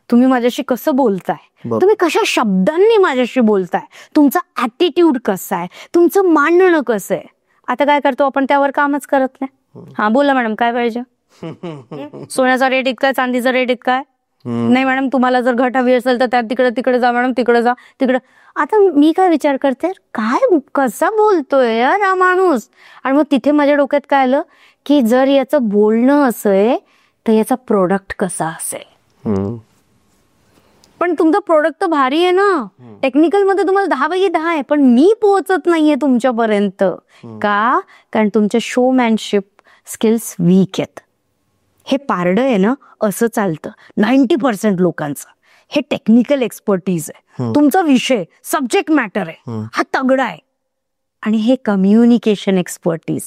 तुम्ही माझ्याशी कसं बोलताय, तुम्ही कशा शब्दांनी माझ्याशी बोलताय, तुमचा ऍटिट्यूड कसा आहे, तुमचं मांडणं कसं आहे. आता काय करतो आपण? त्यावर कामच करत नाही. हा बोला मॅडम काय पाहिजे? सोन्याचा रेट इतका, चांदीचा रेट इतका. नाही मॅडम, तुम्हाला जर घट हवी असेल तर त्यात तिकडे जा मॅडम, तिकडे. आता मी काय विचार करते, काय कसा बोलतोय यार हा माणूस. आणि मग तिथे माझ्या डोक्यात काय आलं की जर याचं बोलणं असं आहे तर याचा प्रोडक्ट कसा असेल. पण तुमचं प्रोडक्ट तर भारी आहे ना, टेक्निकल मध्ये तुम्हाला 10/10 आहे, पण मी पोहोचत नाहीये तुमच्यापर्यंत. का? कारण तुमचे शोमॅनशिप स्किल्स वीक आहेत. हे पारडं आहे ना, असं चालतं 90% लोकांचं. हे टेक्निकल एक्सपर्टीज आहे, तुमचा विषय सब्जेक्ट मॅटर आहे, हा तगडा आहे. आणि हे कम्युनिकेशन एक्सपर्टीज,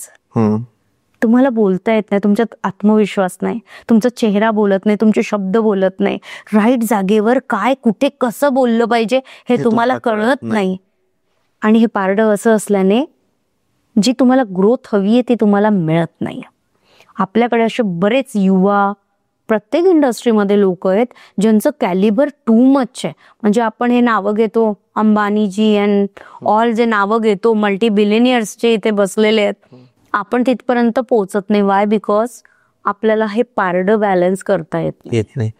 तुम्हाला बोलता येत नाही, तुमच्यात आत्मविश्वास नाही, तुमचा चेहरा बोलत नाही, तुमचे शब्द बोलत नाही, राईट जागेवर काय कुठे कसं बोललं पाहिजे हे तुम्हाला कळत नाही. आणि हे पारडं असं असल्याने जी तुम्हाला ग्रोथ हवी आहे ती तुम्हाला मिळत नाही. आपल्याकडे असे बरेच युवा प्रत्येक इंडस्ट्रीमध्ये लोक आहेत ज्यांचं कॅलिबर टू मच आहे. म्हणजे आपण हे नावं घेतो, अंबानीजी अँड ऑल जे नावं घेतो, मल्टी बिलियनियर्सचे इथे बसलेले आहेत, आपण तिथपर्यंत पोहोचत नाही. वाय? बिकॉज आपल्याला हे पारडं बॅलन्स करता येत नाही.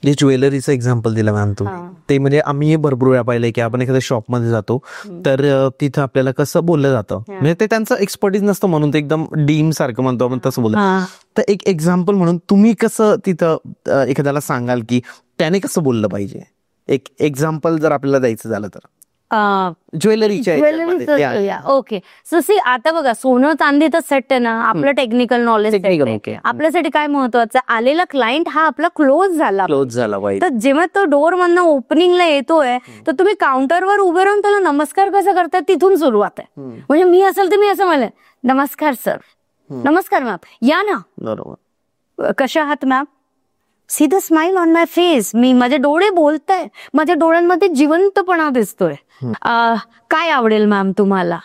जे ज्वेलरीचं एक्झाम्पल दिलं मॅम तुम्ही, ते म्हणजे आम्ही भरपूर वेळा पाहिलंय की आपण एखाद्या शॉपमध्ये जातो तर तिथं आपल्याला कसं बोललं जातं, म्हणजे ते त्यांचं एक्सपर्टीज नसतं म्हणून ते एकदम डीम सारखं म्हणतो आपण, तसं बोललं. तर एक एक्झाम्पल म्हणून तुम्ही कसं तिथं एखाद्याला सांगाल की त्याने कसं बोललं पाहिजे? एक एक्झाम्पल जर आपल्याला द्यायचं झालं तर ज्वेलरीच्या. ओके. सो सी, आता बघा, सोनं चांदी तर सेट आहे ना, आपलं टेक्निकल नॉलेज आपल्यासाठी काय महत्वाचं? आलेला क्लायंट हा आपला क्लोज झाला पाहिजे. तर जेव्हा तो डोअर मधनं ओपनिंगला येतोय तर तुम्ही काउंटरवर उभे राहून त्याला नमस्कार कसं करताय तिथून सुरुवात आहे. म्हणजे मी असेल तर मी असं म्हणेन, नमस्कार सर, नमस्कार मॅम, या ना, बरोबर, कशा आहात ma'am, see the smile on my face. माझे डोळे बोलताय, माझ्या डोळ्यांमध्ये जिवंतपणा दिसतोय. काय आवडेल मॅम तुम्हाला?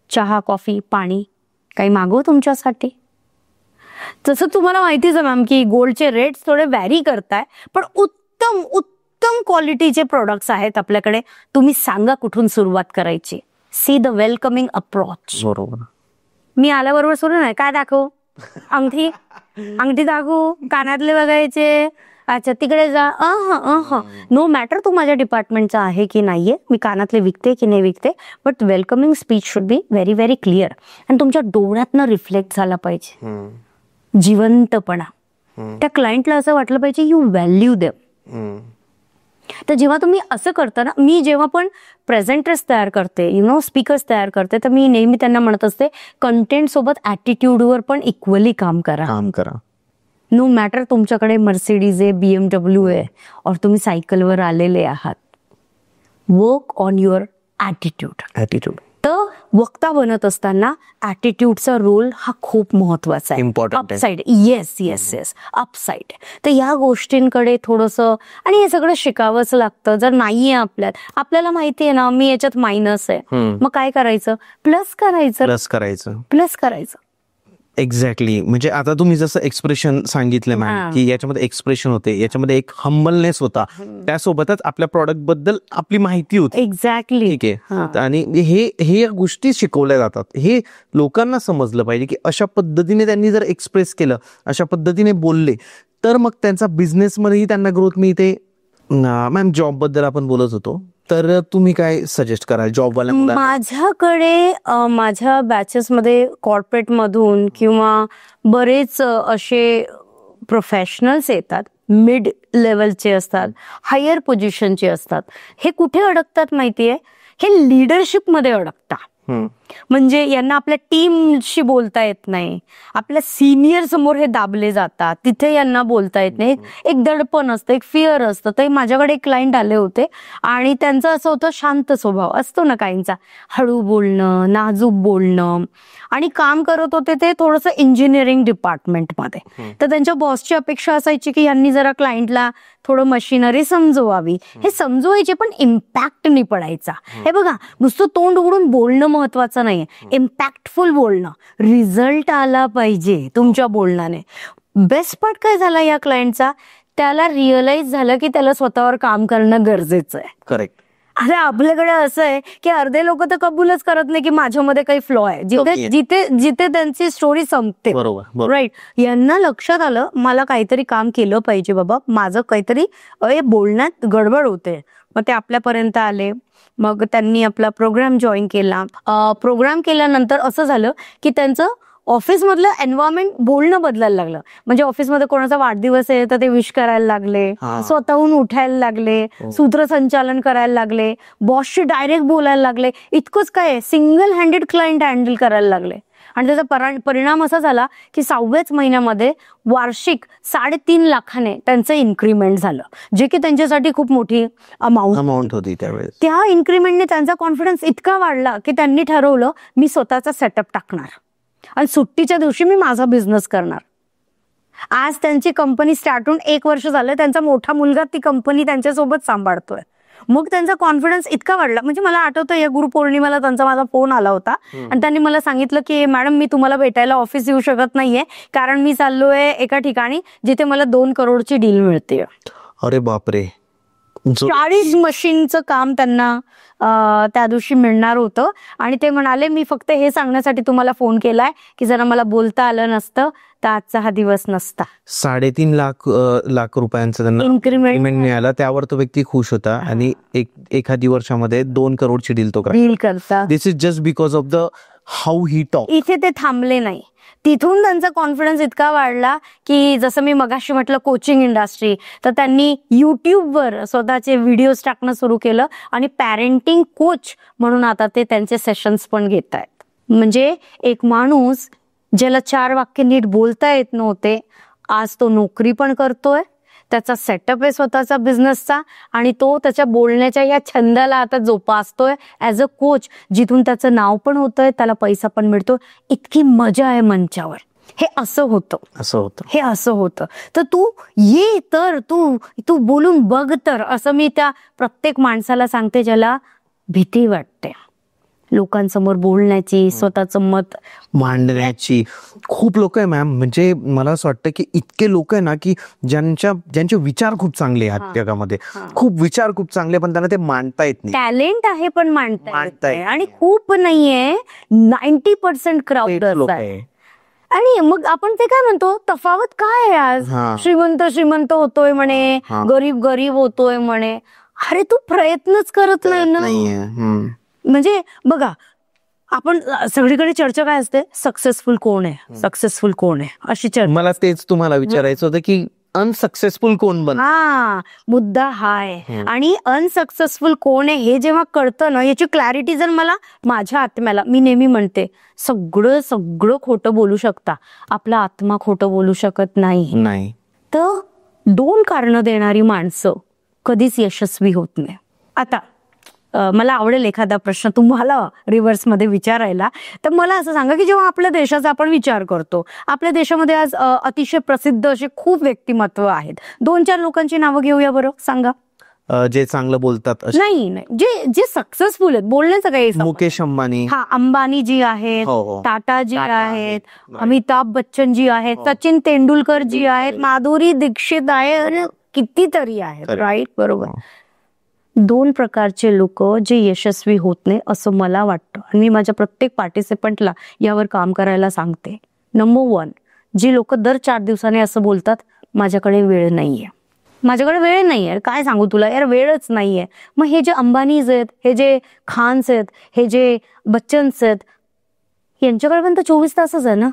चहा, कॉफी, पाणी, काही मागवू तुमच्यासाठी? तसं तुम्हाला माहितीच आहे मॅम की गोल्डचे रेट्स थोडे व्हॅरी करताय, पण उत्तम उत्तम क्वालिटीचे प्रोडक्ट्स आहेत आपल्याकडे. तुम्ही सांगा कुठून सुरुवात करायची. See the welcoming approach. बरोबर. मी आल्याबरोबर सुरू नाही, काय दाखवू? अंगठी दाखवू, कानातले बघायचे, अच्छा तिकडे जा, नो मॅटर तू माझ्या डिपार्टमेंटचा आहे की नाहीये, मी कानातले विकते की नाही विकते, but welcoming speech should be very very clear. आणि तुमच्या डोळ्यातनं रिफ्लेक्ट झाला पाहिजे जिवंतपणा. त्या क्लायंटला असं वाटलं पाहिजे यू व्हॅल्यू देम. तर जेव्हा तुम्ही असं करता ना, मी जेव्हा पण प्रेझेंटर्स तयार करते, स्पीकर्स तयार करते, तर मी नेहमी त्यांना म्हणत असते कंटेंट सोबत ऍटिट्यूडवर पण इक्वली काम करा. नो मॅटर तुमच्याकडे मर्सिडीज आहे, BMW आहे, और तुम्ही सायकलवर आलेले आहात, वर्क ऑन युअर ऍटिट्यूड. तर वक्ता बनत असताना ऍटिट्यूडचा रोल हा खूप महत्वाचा आहे, इम्पॉर्टंट. Upside, yes upside. तर या गोष्टींकडे थोडंसं, आणि हे सगळं शिकावंच लागतं. जर नाहीये आपल्याला माहिती आहे ना मी याच्यात मायनस आहे, मग काय करायचं, प्लस करायचं. एक्झॅक्टली. म्हणजे आता तुम्ही जसं एक्सप्रेशन सांगितलं मॅम, की याच्यामध्ये एक्सप्रेशन होते, याच्यामध्ये एक हंबलनेस होता, त्यासोबतच आपल्या प्रॉडक्ट बद्दल आपली माहिती होती. एक्झॅक्टली. ठीक आहे. आणि हे गोष्टी शिकवल्या जातात. हे लोकांना समजलं पाहिजे की अशा पद्धतीने त्यांनी जर एक्सप्रेस केलं, अशा पद्धतीने बोलले, तर मग त्यांचा बिझनेसमध्येही त्यांना ग्रोथ मिळते. मॅम जॉब बद्दल आपण बोलत होतो, तर तुम्ही काय सजेस्ट कराल जॉबवाल्या मुलांना? माझ्याकडे माझ्या बॅचेसमध्ये कॉर्पोरेट मधून किंवा बरेच असे प्रोफेशनल्स येतात, मिड लेवलचे असतात, हायर पोझिशनचे असतात. हे कुठे अडकतात माहितीये, हे लिडरशिप मध्ये अडकतात. म्हणजे यांना आपल्या टीमशी बोलता येत नाही, आपल्या सिनियर समोर हे दाबले जातात, तिथे यांना बोलता येत नाही. एक दडपण असतं, एक फिअर असतं. तर माझ्याकडे एक क्लायंट आले होते आणि त्यांचं असं होतं, शांत स्वभाव असतो ना काहींचा, हळू बोलणं, नाजूक बोलणं, आणि काम करत होते ते थोडंसं इंजिनिअरिंग डिपार्टमेंटमध्ये. तर त्यांच्या बॉसची अपेक्षा असायची की यांनी जरा क्लायंटला थोडं मशिनरी समजवावी. हे समजवायचे पण इम्पॅक्ट नाही पडायचा. हे बघा, नुसतं तोंड उघडून बोलणं महत्वाचं नाहीये, इम्पॅक्टफुल बोलणं, रिझल्ट आला पाहिजे तुमच्या बोलण्याने. बेस्ट पार्ट काय झाला या क्लायंटचा, त्याला रिअलाइज झालं की त्याला स्वतःवर काम करणं गरजेचं आहे. करेक्ट. अरे आपल्याकडे असं आहे की अर्धे लोक तर कबूलच करत नाही की माझ्यामध्ये काही फ्लॉ आहे, जिथे त्यांची स्टोरी संपते. बरोबर. राईट. यांना लक्षात आलं मला काहीतरी काम केलं पाहिजे बाबा, माझं काहीतरी बोलण्यात गडबड होते. मग ते आपल्यापर्यंत आले. मग त्यांनी आपला प्रोग्राम जॉईन केला. प्रोग्राम केल्यानंतर असं झालं की त्यांचं ऑफिसमधलं एन्व्हायरमेंट, बोलणं बदलायला लागलं. म्हणजे ऑफिसमध्ये कोणाचा वाढदिवस आहे तर ते विश करायला लागले, स्वतःहून उठायला लागले, सूत्रसंचालन करायला लागले, बॉसशी डायरेक्ट बोलायला लागले. इतकंच काय, सिंगल हँडेड क्लायंट हँडल करायला लागले. आणि त्याचा परिणाम असा झाला की 6व्याच महिन्यामध्ये वार्षिक 3.5 लाखाने त्यांचं इन्क्रीमेंट झालं, जे की त्यांच्यासाठी खूप मोठी अमाऊंट होती त्यावेळेस. त्या इन्क्रीमेंटने त्यांचा कॉन्फिडन्स इतका वाढला की त्यांनी ठरवलं मी स्वतःचा सेटअप टाकणार आणि सुट्टीच्या दिवशी मी माझा बिझनेस करणार. आज त्यांची कंपनी स्टार्ट होऊन 1 वर्ष झालं. त्यांचा मोठा मुलगा ती कंपनी त्यांच्यासोबत सांभाळतोय. मग त्यांचा कॉन्फिडन्स इतका वाढला. म्हणजे मला आठवतं या गुरुपौर्णिमेला त्यांचा माझा फोन आला होता आणि त्यांनी मला सांगितलं की मॅडम मी तुम्हाला भेटायला ऑफिस येऊ शकत नाहीये, कारण मी चाललोय एका ठिकाणी जिथे मला 2 करोडची डील मिळते. अरे बापरे. 40 मशीनचं काम त्यांना त्या दिवशी मिळणार होतं. आणि ते म्हणाले मी फक्त हे सांगण्यासाठी तुम्हाला फोन केलाय की जरा मला बोलता आलं नसतं तर आजचा हा दिवस नसता. 3.5 लाख रुपयांचा त्यांना इन्क्रीमेंट मिळाला. त्यावर तो व्यक्ती खुश होता आणि एखादी वर्षामध्ये 2 करोडची डील तो करता. This is just because of the how he talk. इथे ते थांबले नाही. तिथून त्यांचा कॉन्फिडन्स इतका वाढला की जसं मी मगाशी म्हटलं कोचिंग इंडस्ट्री, तर त्यांनी युट्यूबवर स्वतःचे व्हिडिओज टाकणं सुरू केलं आणि पॅरेंटिंग कोच म्हणून आता ते त्यांचे सेशन्स पण घेत आहेत. म्हणजे एक माणूस ज्याला 4 वाक्य नीट बोलता येत नव्हते, आज तो नोकरी पण करतोय, त्याचा सेटअप आहे स्वतःचा बिझनेसचा, आणि तो त्याच्या बोलण्याच्या या छंदाला आता जोपासतोय ऍज अ कोच, जिथून त्याचं नाव पण होतंय, त्याला पैसा पण मिळतो. इतकी मजा आहे मंचावर. हे असं होतं. तर तू ये, तर तू बोलून बघ तर, असं मी त्या प्रत्येक माणसाला सांगते ज्याला भीती वाटते लोकांसमोर बोलण्याची, स्वतःचं मत मांडण्याची. खूप लोक आहे मॅम, म्हणजे मला असं वाटतं की इतके लोक आहे ना की ज्यांचे विचार खूप चांगले आहेत जगामध्ये, खूप विचार खूप चांगले, पण त्यांना ते मांडता येत नाही. टॅलेंट आहे पण मांडता येत नाही. आणि खूप नाहीये, 90% क्राऊड आहे. आणि मग आपण ते काय म्हणतो, तफावत काय आहे आज, हा. श्रीमंत श्रीमंत होतोय म्हणे, हा. गरीब गरीब होतोय म्हणे. अरे तू प्रयत्नच करत नाही ना. नाहीये. म्हणजे बघा, आपण सगळीकडे चर्चा काय असते, सक्सेसफुल कोण आहे, सक्सेसफुल कोण आहे, अशी चर्चा. मला तेच तुम्हाला विचारायचं होतं की अनसक्सेसफुल कोण बन. हा मुद्दा हा आहे. आणि अनसक्सेसफुल कोण आहे हे जेव्हा कळतं ना, याची क्लॅरिटी जर मला माझ्या आत्म्याला, मी नेहमी म्हणते सगळं सगळं खोटं बोलू शकता, आपला आत्मा खोटं बोलू शकत नाही. तर 2 कारणं देणारी माणसं कधीच यशस्वी होत नाही. आता मला आवडेल एखादा प्रश्न तुम्हाला रिव्हर्स मध्ये विचारायला. तर मला असं सांगा की जेव्हा आपल्या देशाचा आपण विचार करतो, आपल्या देशामध्ये आज अतिशय प्रसिद्ध असे खूप व्यक्तिमत्व आहेत. 2-4 लोकांची नावं घेऊया बरं, सांगा. जे चांगलं बोलतात नाही, जे सक्सेसफुल आहेत, बोलण्याचं काही. मुकेश अंबानी, हा, अंबानी जी आहेत, टाटा जी आहेत, अमिताभ बच्चन जी आहेत, सचिन तेंडुलकर जी आहेत, माधुरी दीक्षित आहे, कितीतरी आहेत. राईट, बरोबर. 2 प्रकारचे लोक जे यशस्वी होत नाही असं मला वाटतं, आणि मी माझ्या प्रत्येक पार्टिसिपंटला यावर काम करायला सांगते. नंबर 1, जी लोक दर 4 दिवसांनी असं बोलतात, माझ्याकडे वेळ नाहीये, माझ्याकडे वेळ नाहीये, काय सांगू तुला यार, वेळच नाहीये. मग हे जे अंबानीज आहेत, हे जे खान्स आहेत, हे जे बच्चन्स आहेत, यांच्याकडे पण तर 24 तासच आहे ना.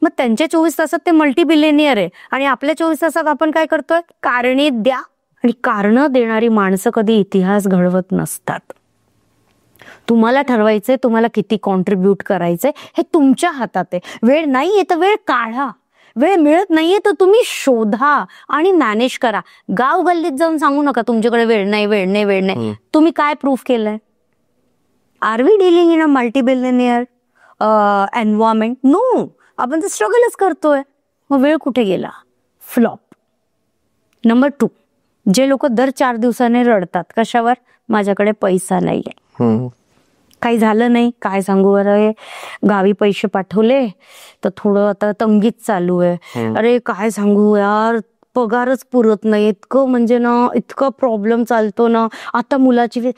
मग त्यांच्या 24 तासात ते मल्टी बिलियनियर आहे, आणि आपल्या 24 तासात आपण काय करतोय, कारणे द्या. आणि कारण देणारी माणसं कधी इतिहास घडवत नसतात. तुम्हाला ठरवायचंय तुम्हाला किती कॉन्ट्रीब्यूट करायचंय, हे तुमच्या हातात आहे. वेळ नाहीये तर वेळ काढा, वेळ मिळत नाहीये तर तुम्ही शोधा आणि मॅनेज करा. गाव गल्लीत जाऊन सांगू नका तुमच्याकडे वेळ नाही, वेळ नाही, वेळ नाही. तुम्ही काय प्रूफ केलंय? Are we dealing in a multi billionaire environment? No, आपण तर स्ट्रगलच करतोय. मग वेळ कुठे गेला? फ्लॉप. नंबर 2, जे लोक दर 4 दिवसाने रडतात, कशावर? माझ्याकडे पैसा नाहीये, काही झालं नाही, काय सांगू, अरे गावी पैसे पाठवले तर थोडं आता तंगीत चालू आहे, अरे काय सांगू यार, पगारच पुरत नाही, इतकं म्हणजे ना, इतकं प्रॉब्लेम चालतो ना, आता मुलाची.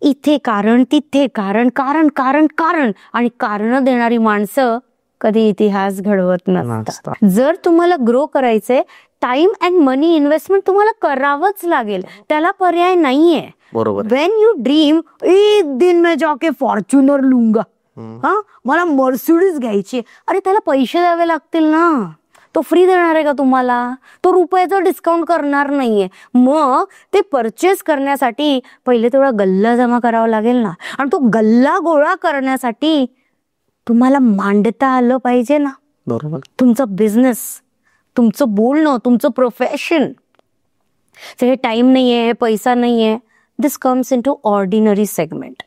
इथे कारण, तिथे कारण, कारण कारण कारण, आणि कारण देणारी माणसं कधी इतिहास घडवत नसतात. जर तुम्हाला ग्रो करायचंय, टाइम अँड मनी इन्व्हेस्टमेंट तुम्हाला करावंच लागेल, त्याला पर्याय नाहीये. बरोबर. वेन यू ड्रीम, एक दिन में जाके फॉर्च्युनर लूंगा, हा मला मर्सिडीज घ्यायची, अरे त्याला पैसे द्यावे लागतील ना. तो फ्री देणार आहे का तुम्हाला? तो रुपयाचा डिस्काउंट करणार नाहीये. मग ते परचेस करण्यासाठी पहिले तेवढा गल्ला जमा करावा लागेल ना, आणि तो गल्ला गोळा करण्यासाठी तुम्हाला मांडता आलं पाहिजे ना. बरोबर. तुमचं बिझनेस, तुमचं बोलणं, तुमचं प्रोफेशन. हे टाइम नाहीये, पैसा नाहीये, this comes in to ordinary segment.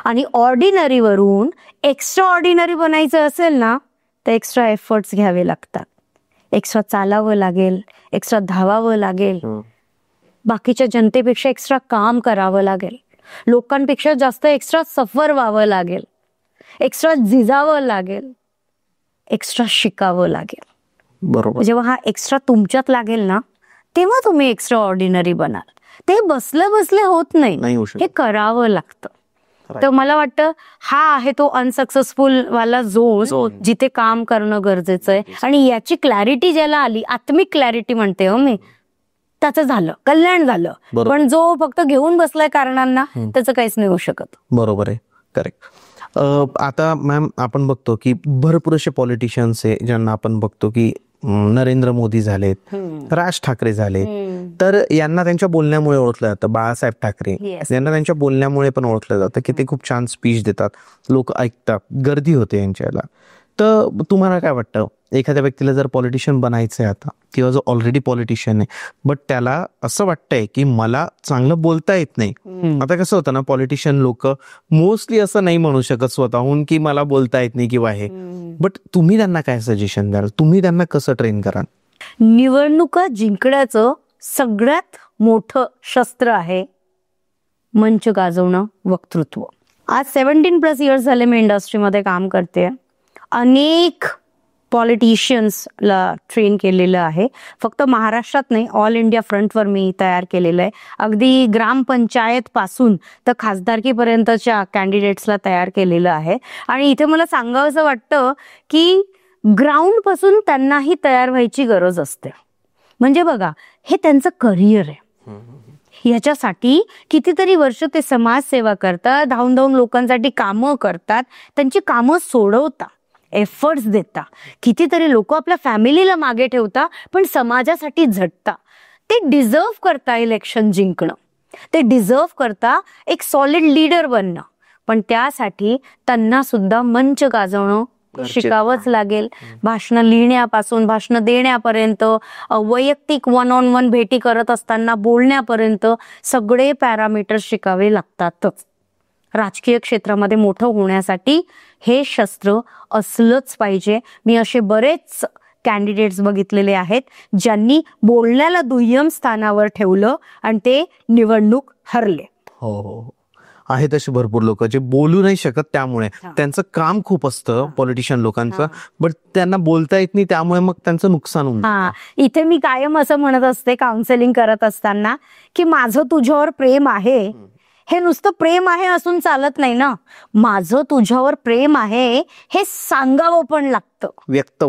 आणि ऑर्डिनरी वरून एक्स्ट्रा ऑर्डिनरी बनायचं असेल ना, तर एक्स्ट्रा एफर्ट्स घ्यावे लागतात, एक्स्ट्रा चालावं लागेल, एक्स्ट्रा धावावं लागेल, बाकीच्या जनतेपेक्षा एक्स्ट्रा काम करावं लागेल, लोकांपेक्षा जास्त एक्स्ट्रा सफर व्हावं लागेल, एक्स्ट्रा झिजावं लागेल, एक्स्ट्रा शिकावं लागेल. बरोबर. जेव्हा हा एक्स्ट्रा तुमच्यात लागेल ना, तेव्हा तुम्ही एक्स्ट्रा ऑर्डिनरी बनाल. ते बसले बसले होत नाही, हे करावं लागतं. तर मला वाटतं हा आहे तो अनसक्सेसफुल वाला झोन, जिथे काम करणं गरजेचं आहे. आणि याची क्लॅरिटी ज्याला आली, आत्मिक क्लॅरिटी म्हणते हो मी, त्याचं झालं कल्याण झालं. पण जो फक्त घेऊन बसलाय कारणांना, त्याचं काहीच नाही होऊ शकत. बरोबर आहे, करेक्ट. आता मॅम आपण बघतो की भरपूर असे पॉलिटिशियन्स आहे ज्यांना आपण बघतो की नरेंद्र मोदी झालेत, राज ठाकरे झाले, तर यांना त्यांच्या बोलण्यामुळे ओळखलं जातं. बाळासाहेब ठाकरे यांना त्यांच्या बोलण्यामुळे पण ओळखलं जातं की ते खूप छान स्पीच देतात, लोक ऐकतात, गर्दी होते यांच्याला. तर तुम्हाला काय वाटतं, एखाद्या व्यक्तीला जर पॉलिटिशियन बनायचंय आता, किंवा जो ऑलरेडी पॉलिटिशियन आहे बट त्याला असं वाटतंय की मला चांगलं बोलता येत नाही. आता कसं होतं ना, पॉलिटिशियन लोक मोस्टली असं नाही म्हणू शकत स्वतःहून की मला बोलता येत नाही किंवा हे, बट तुम्ही त्यांना काय सजेशन द्याल, तुम्ही त्यांना कसं ट्रेन कराल? निवडणुका जिंकण्याचं सगळ्यात मोठं शस्त्र आहे मंच गाजवणं, वक्तृत्व. आज 17+ इयर्स झाले मी इंडस्ट्रीमध्ये काम करते. अनेक पॉलिटिशियन्सला ट्रेन केलेलं आहे. फक्त महाराष्ट्रात नाही, ऑल इंडिया फ्रंटवर मी तयार केलेलं आहे. अगदी ग्रामपंचायत पासून तर खासदारकीपर्यंतच्या कॅन्डिडेट्सला तयार केलेलं आहे. आणि इथे मला सांगावंसं वाटतं की ग्राउंड पासून त्यांनाही तयार व्हायची गरज असते. म्हणजे बघा, हे त्यांचं करिअर आहे. ह्याच्यासाठी कितीतरी वर्ष ते समाजसेवा करतात, धावून धावून लोकांसाठी कामं करतात, त्यांची कामं सोडवतात, एफर्ट्स देता. कितीतरी लोक आपल्या फॅमिलीला मागे ठेवता पण समाजासाठी झटता. ते डिझर्व करता इलेक्शन जिंकणं, ते डिझर्व करता एक सॉलिड लीडर बनणं, पण त्यासाठी त्यांना सुद्धा मंच गाजवणं शिकावंच लागेल. भाषणं लिहिण्यापासून भाषणं देण्यापर्यंत, वैयक्तिक वन ऑन वन भेटी करत असताना बोलण्यापर्यंत सगळे पॅरामीटर्स शिकावे लागतातच. राजकीय क्षेत्रामध्ये मोठं होण्यासाठी हे शस्त्र असलंच पाहिजे. मी असे बरेच कॅन्डिडेट्स बघितलेले आहेत ज्यांनी बोलण्याला दुय्यम स्थानावर ठेवलं आणि ते निवडणूक हरले. हो, आहेत अशी भरपूर लोक जे बोलू नाही शकत, त्यामुळे त्यांचं काम खूप असतं पॉलिटिशियन लोकांचं, बट त्यांना बोलता येत नाही, त्यामुळे मग त्यांचं नुकसान होतं. इथे मी कायम असं म्हणत असते काउन्सिलिंग करत असताना की माझं तुझ्यावर प्रेम आहे, हे नुसतं प्रेम आहे असून चालत नाही ना. माझं तुझ्यावर प्रेम आहे हे सांगावं पण लागतं, व्यक्त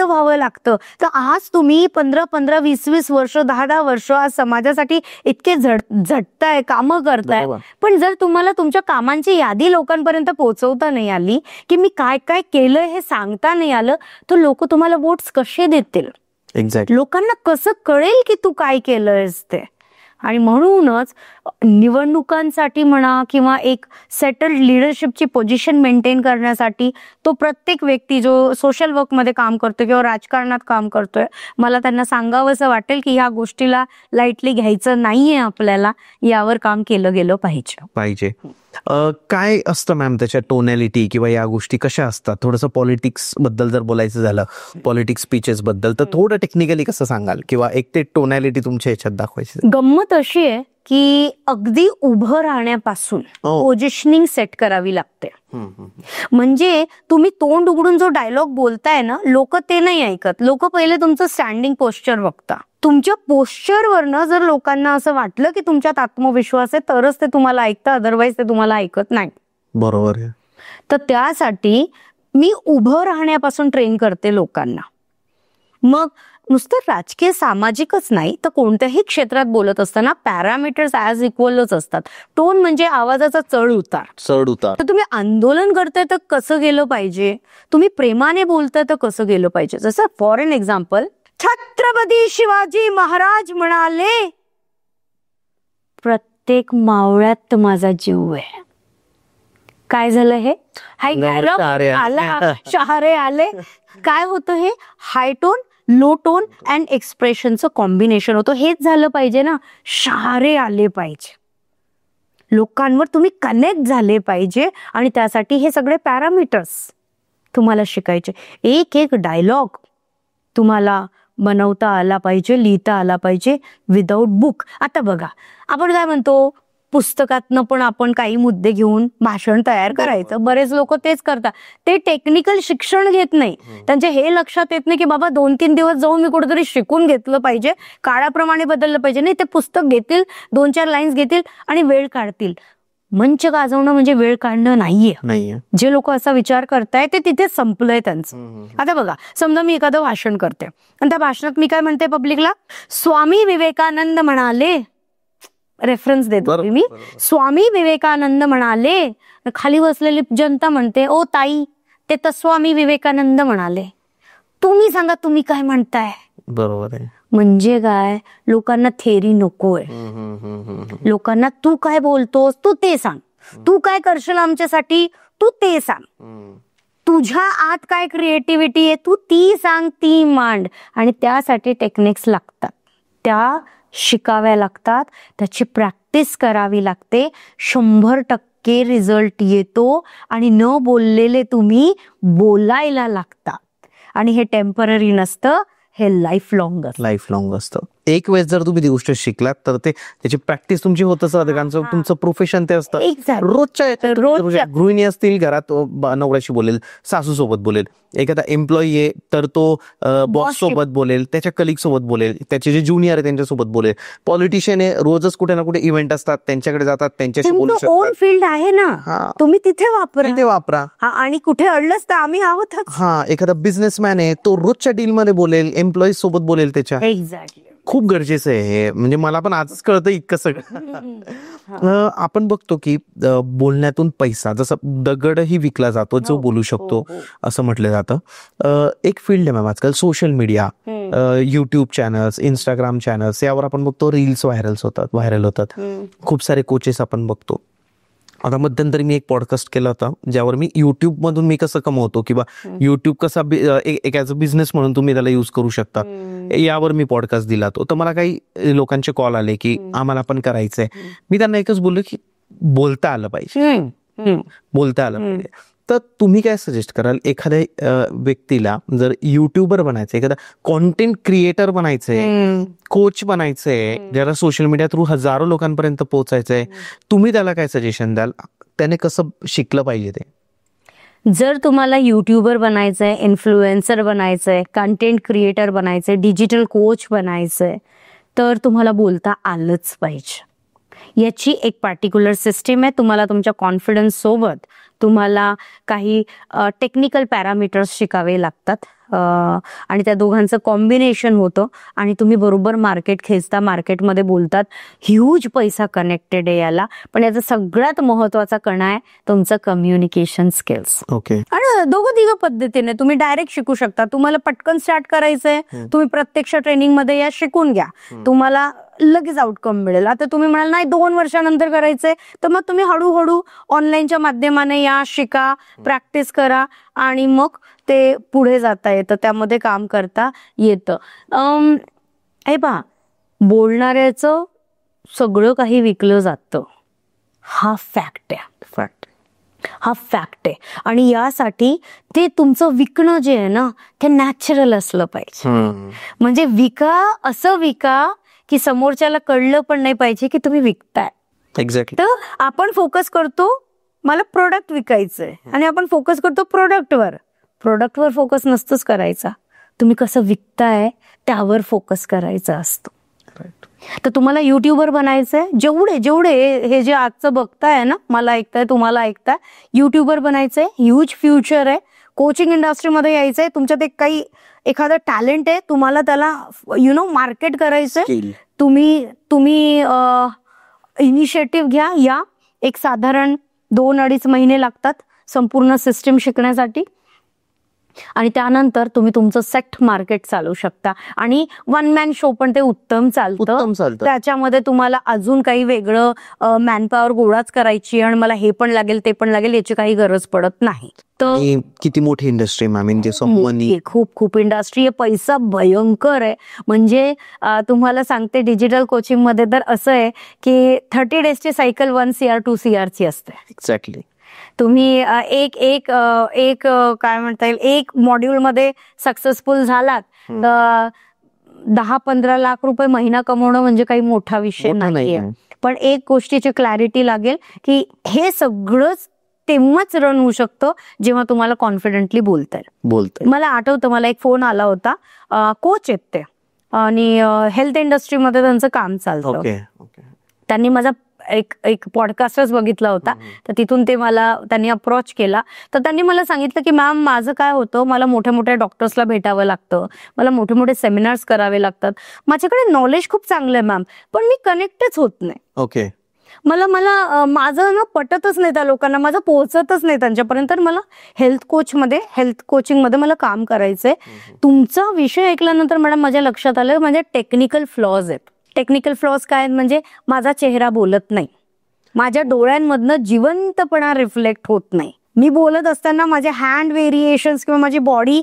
व्हावं लागतं. तर आज तुम्ही 15-15, 20-20 वर्ष, 10-10 वर्ष आज समाजासाठी इतके झटताय, कामं करताय, पण जर तुम्हाला तुमच्या कामांची यादी लोकांपर्यंत पोहोचवता नाही आली, की मी काय काय केलं हे सांगता नाही आलं, तर लोक तुम्हाला वोट्स कसे देतील? एक्झॅक्टली. लोकांना कसं कळेल की तू काय केलंयस ते? आणि म्हणूनच निवडणुकांसाठी म्हणा किंवा एक सेटल्ड लिडरशिपची पोझिशन मेंटेन करण्यासाठी तो प्रत्येक व्यक्ती जो सोशल वर्कमध्ये काम करतोय किंवा राजकारणात काम करतोय, मला त्यांना सांगावंसं वाटेल की ह्या गोष्टीला लाईटली घ्यायचं नाहीये, आपल्याला यावर काम केलं गेलं पाहिजे. काय असतं मॅम त्याच्या टोनॅलिटी किंवा या गोष्टी कशा असतात? थोडंसं पॉलिटिक्स बद्दल जर बोलायचं झालं, पॉलिटिक्स स्पीचेस बद्दल, तर थोडं टेक्निकली कसं सांगाल किंवा एक ते टोनॅलिटी तुमच्या ह्याच्यात दाखवायची? गंमत अशी आहे की अगदी उभं राहण्यापासून पोझिशनिंग सेट करावी लागते. म्हणजे तुम्ही तोंड उघडून जो डायलॉग बोलताय ना, लोक ते नाही ऐकत. लोक पहिले तुमचं स्टँडिंग पोस्चर बघता. तुमच्या पोस्चरवरनं जर लोकांना असं वाटलं की तुमच्यात आत्मविश्वास आहे तरच ते तुम्हाला ऐकतं, अदरवाईज ते तुम्हाला ऐकत नाही. बरोबर आहे. तर त्यासाठी मी उभं राहण्यापासून ट्रेन करते लोकांना. मग नुसतं राजकीय सामाजिकच नाही तर कोणत्याही क्षेत्रात बोलत असताना पॅरामीटर्स ॲज इक्वलच असतात. टोन म्हणजे आवाजाचा चढ उतार. तर तुम्ही आंदोलन करताय तर कसं गेलं पाहिजे, तुम्ही प्रेमाने बोलताय तर कसं गेलं पाहिजे. जसं for an example, Chhatrapati Shivaji Maharaj म्हणाले, प्रत्येक मावळ्यात माझा जीव आहे. काय झालं हे? शहारे आले. काय होतं हे? High tone, low tone and एक्सप्रेशनचं कॉम्बिनेशन होतं. हेच झालं पाहिजे ना. शहारे आले पाहिजे, लोकांवर तुम्ही कनेक्ट झाले पाहिजे आणि त्यासाठी हे सगळे पॅरामीटर्स तुम्हाला शिकायचे. एक एक डायलॉग तुम्हाला बनवता आला पाहिजे, लिहिता आला पाहिजे विदाऊट बुक. आता बघा, आपण काय म्हणतो, पुस्तकातनं पण आपण काही मुद्दे घेऊन भाषण तयार करायचं. बरेच लोक तेच करतात. ते टेक्निकल शिक्षण घेत नाही. त्यांच्या हे लक्षात येत नाही की बाबा 2-3 दिवस जाऊन मी कुठेतरी शिकून घेतलं पाहिजे, काळाप्रमाणे बदललं पाहिजे. नाही, ते पुस्तक घेतील, 2-4 लाईन्स घेतील आणि वेळ काढतील. मंच गाजवणं म्हणजे वेळ काढणं नाहीये. जे लोक असा विचार करताय ते तिथे संपलंय त्यांचं. आता बघा, समजा मी एखादं भाषण करते आणि त्या भाषणात मी काय म्हणते पब्लिकला, स्वामी विवेकानंद म्हणाले, रेफरन्स देतो मी, स्वामी विवेकानंद म्हणाले. खाली बसलेली जनता म्हणते, ओ ताई, ते तर स्वामी विवेकानंद म्हणाले, तुम्ही सांगा तुम्ही काय म्हणताय. बरोबर आहे. म्हणजे काय, लोकांना थेरी नकोय. लोकांना तू काय बोलतोस तू ते सांग, तू काय करशील आमच्यासाठी तू ते सांग, तुझ्या आत काय क्रिएटिव्हिटी आहे तू ती सांग, ती मांड. आणि त्यासाठी टेक्निक्स लागतात, त्या शिकाव्या लागतात, त्याची प्रॅक्टिस करावी लागते. 100% रिझल्ट येतो आणि न बोललेले तुम्ही बोलायला लागतात. आणि हे टेम्पररी नसतं, हे लाईफ लॉंग असतं. एक वेळेस जर तुम्ही ती गोष्ट शिकलात तर ते त्याची प्रॅक्टिस तुमची होतच राहते, कारण तुमचं प्रोफेशन ते असतं. Exactly. रोजच्या गृहिणी असतील घरात, नवऱ्याशी बोलेल, सासू सोबत बोलेल, एखादा एम्प्लॉई आहे तर तो बॉस सोबत बोलेल, त्याच्या कलिग सोबत बोलेल, त्याचे जे ज्युनियर आहे त्यांच्यासोबत बोलेल. पॉलिटिशियन आहे, रोजच कुठे ना कुठे इव्हेंट असतात, त्यांच्याकडे जातात, त्यांच्याशी बोलू तुमचं ओन फील्ड आहे ना, तुम्ही तिथे वापरा. ते वापरा. आणि कुठे अडलंच तर आम्ही आहोतच. हा, एखादा बिझनेसमॅन आहे तो रोजच्या डील मध्ये बोलेल, एम्प्लॉई सोबत बोलेल त्याच्या. एक्झॅक्टली. खूप गरजेचं आहे हे, म्हणजे मला पण आजच कळतं इतकं सगळं. आपण बघतो की बोलण्यातून पैसा, जसं दगडही विकला जातो जो बोलू शकतो असं म्हटलं जातं. एक फील्ड आहे मॅम आजकाल social media, YouTube channels, Instagram channels, यावर आपण बघतो रील्स व्हायरल होतात. खूप सारे कोचेस आपण बघतो. आता मध्यंतरी मी एक पॉडकास्ट केला होता ज्यावर मी युट्यूब मधून मी कसं कमवतो किंवा युट्यूब कसा एक ॲज अ बिझनेस म्हणून तुम्ही त्याला युज करू शकता, यावर मी पॉडकास्ट दिला तो. तर मला काही लोकांचे कॉल आले की आम्हाला पण करायचंय. मी त्यांना एकच बोललो की बोलता आलं पाहिजे, बोलता आलं पाहिजे. तर तुम्ही काय सजेस्ट कराल एखाद्या व्यक्तीला जर युट्यूबर बनायचं, एखादा कॉन्टेंट क्रिएटर बनायचंय, कोच बनायचंय, ज्याला सोशल मीडिया थ्रू हजारो लोकांपर्यंत पोहोचायचंय, तुम्ही त्याला काय सजेशन द्याल? त्याने कसं शिकलं पाहिजे ते? जर तुम्हाला युट्यूबर बनायचंय, इन्फ्लुएन्सर बनायचंय, कंटेंट क्रिएटर बनायचंय, डिजिटल कोच बनायचंय, तर तुम्हाला बोलता आलंच पाहिजे. याची एक पार्टिक्युलर सिस्टीम आहे. तुम्हाला तुमच्या कॉन्फिडन्स सोबत तुम्हाला काही टेक्निकल पॅरामीटर्स शिकावे लागतात आणि त्या दोघांचं कॉम्बिनेशन होतं आणि तुम्ही बरोबर मार्केट खेचता, मार्केटमध्ये बोलतात. ह्यूज पैसा कनेक्टेड आहे याला, पण याचा सगळ्यात महत्वाचा कणा आहे तुमचं कम्युनिकेशन स्किल्स. ओके. आणि दोघं तिघं पद्धतीने तुम्ही डायरेक्ट शिकू शकता. तुम्हाला पटकन स्टार्ट करायचंय, तुम्ही प्रत्यक्ष ट्रेनिंग मध्ये या, शिकून घ्या, तुम्हाला लगेच आउटकम मिळेल. आता तुम्ही म्हणाल नाही 2 वर्षानंतर करायचंय, तर मग तुम्ही हळूहळू ऑनलाईनच्या माध्यमाने या, शिका, प्रॅक्टिस करा आणि मग ते पुढे जाता येतं, त्यामध्ये काम करता येतं. हे पहा, बोलणाऱ्याचं सगळं काही विकलं जातं, हा फॅक्ट आहे. हा फॅक्ट आहे. आणि यासाठी ते तुमचं विकणं जे आहे ना, ते नॅचरल असलं पाहिजे. म्हणजे असं विका की समोरच्याला कळलं पण नाही पाहिजे की तुम्ही विकताय. एक्झॅक्टली. तर आपण फोकस करतो मला प्रोडक्ट विकायचंय आणि आपण फोकस करतो प्रोडक्टवर फोकस नसतोच करायचा. तुम्ही कसं विकताय त्यावर फोकस करायचा असतो. तर तुम्हाला युट्यूबर बनायचंय, जेवढे हे जे आजचं बघताय ना, मला ऐकताय, तुम्हाला ऐकताय, युट्यूबर बनायचंय, ह्यूज फ्युचर आहे. कोचिंग इंडस्ट्रीमध्ये यायचंय, तुमच्यात काही एखादं टॅलेंट आहे, तुम्हाला त्याला मार्केट करायचंय, तुम्ही इनिशिएटिव्ह घ्या. या एक साधारण 2-2.5 महिने लागतात संपूर्ण सिस्टीम शिकण्यासाठी आणि त्यानंतर तुम्ही तुमचं सेट मार्केट चालवू शकता. आणि 1 मॅन शो पण ते उत्तम चालतं. त्याच्यामध्ये तुम्हाला अजून काही वेगळं मॅनपॉवर गोळाच करायची आणि मला हे पण लागेल ते पण लागेल याची काही गरज पडत नाही. तर किती मोठी इंडस्ट्री मॅम, खूप इंडस्ट्री आहे, पैसा भयंकर आहे. म्हणजे तुम्हाला सांगते, डिजिटल कोचिंग मध्ये तर असं आहे की 30 डेजची सायकल 1 CR 2 CR ची असते. एक्झॅक्टली. तुम्ही एक काय म्हणता येईल, एक मॉड्यूल मध्ये सक्सेसफुल झालात तर 10-15 लाख रुपये महिना कमवणं म्हणजे काही मोठा विषय नाहीये. पण एक गोष्टीची क्लॅरिटी लागेल की हे सगळंच तेव्हाच रन होऊ शकतं जेव्हा तुम्हाला कॉन्फिडेंटली बोलता येईल. मला आठवतं, मला एक फोन आला होता, कोच आहेत ते आणि हेल्थ इंडस्ट्रीमध्ये त्यांचं काम चालतं. त्यांनी माझा एक पॉडकास्टच बघितला होता, तर तिथून त्यांनी अप्रोच केला. तर त्यांनी मला सांगितलं की मॅम, माझं काय होतं, मला मोठ्या मोठ्या डॉक्टर्सला भेटावं लागतं, मला मोठे मोठे सेमिनार्स करावे लागतात, माझ्याकडे नॉलेज खूप चांगलं आहे मॅम, पण मी कनेक्टच होत नाही. ओके. मला माझं ना पटतच नाही त्या लोकांना, माझं पोहोचतच नाही त्यांच्यापर्यंत. तर मला हेल्थ कोचिंग मध्ये मला काम करायचंय. तुमचा विषय ऐकल्यानंतर मॅडम माझ्या लक्षात आलं माझ्या टेक्निकल फ्लॉज आहेत. टेक्निकल फ्लॉज काय आहेत, म्हणजे माझा चेहरा बोलत नाही, माझ्या डोळ्यांमधनं जिवंतपणा रिफ्लेक्ट होत नाही, मी बोलत असताना माझे हँड व्हेरिएशन्स किंवा माझी बॉडी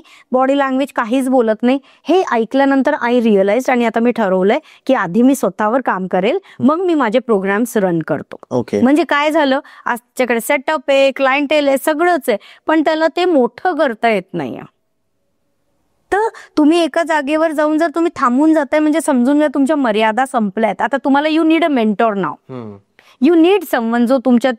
लँग्वेज काहीच बोलत नाही. हे ऐकल्यानंतर आय रिअलाइज आणि आता मी ठरवलंय की आधी मी स्वतःवर काम करेल, मग मी माझे प्रोग्राम्स रन करतो. म्हणजे काय झालं, आजच्याकडे सेटअप आहे, क्लायंटेल आहे, सगळंच आहे, पण त्याला ते मोठं करता येत नाही. तर तुम्ही एका जागेवर जाऊन जर तुम्ही थांबून जाताय म्हणजे समजून घ्या तुमच्या मर्यादा संपल्यात. आता तुम्हाला you need a mentor now, you need someone जो तुमच्या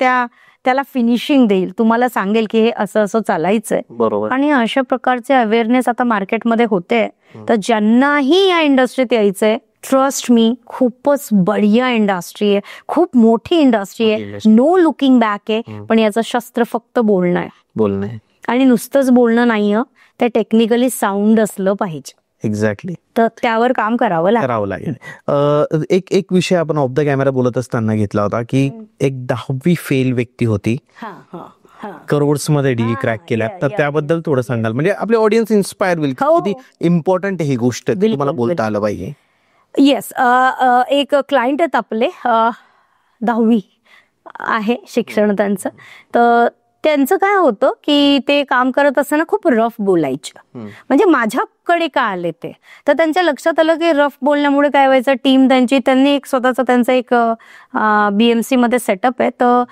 त्याला फिनिशिंग देईल, तुम्हाला सांगेल की हे असं असं चालायचंय. बरोबर. आणि अशा प्रकारचे अवेअरनेस आता मार्केटमध्ये होते. तर ज्यांनाही या इंडस्ट्रीत यायचंय, ट्रस्ट मी, खूपच बढिया इंडस्ट्री आहे, खूप मोठी इंडस्ट्री आहे, नो लुकिंग बॅक आहे. पण याचं शस्त्र फक्त बोलणं आहे. आणि नुसतंच बोलणं नाहीये, ते टेक्निकली साऊंड असलं पाहिजे. एक्झॅक्टली. तर त्यावर काम करावं लागेल. एक विषय आपण ऑफ द कॅमेरा बोलत असताना घेतला होता की एक 10वी फेल व्यक्ती होती, करोड्स मध्ये डील क्रॅक केल्या. तर त्याबद्दल थोडं सांगाल, म्हणजे आपले ऑडियन्स इन्स्पायर होईल. किती इम्पॉर्टंट ही गोष्ट तुम्हाला बोलता आलं पाहिजे. येस. एक क्लायंट आहेत आपले, 10वी आहे शिक्षण त्यांचं. तर त्यांचं काय होतं की ते काम करत असताना खूप रफ बोलायचे. म्हणजे माझ्याकडे का आले ते, तर त्यांच्या लक्षात आलं की रफ बोलण्यामुळे काय व्हायचं, टीम त्यांनी एक स्वतःचा त्यांचा एक BMC मध्ये सेटअप आहे. तर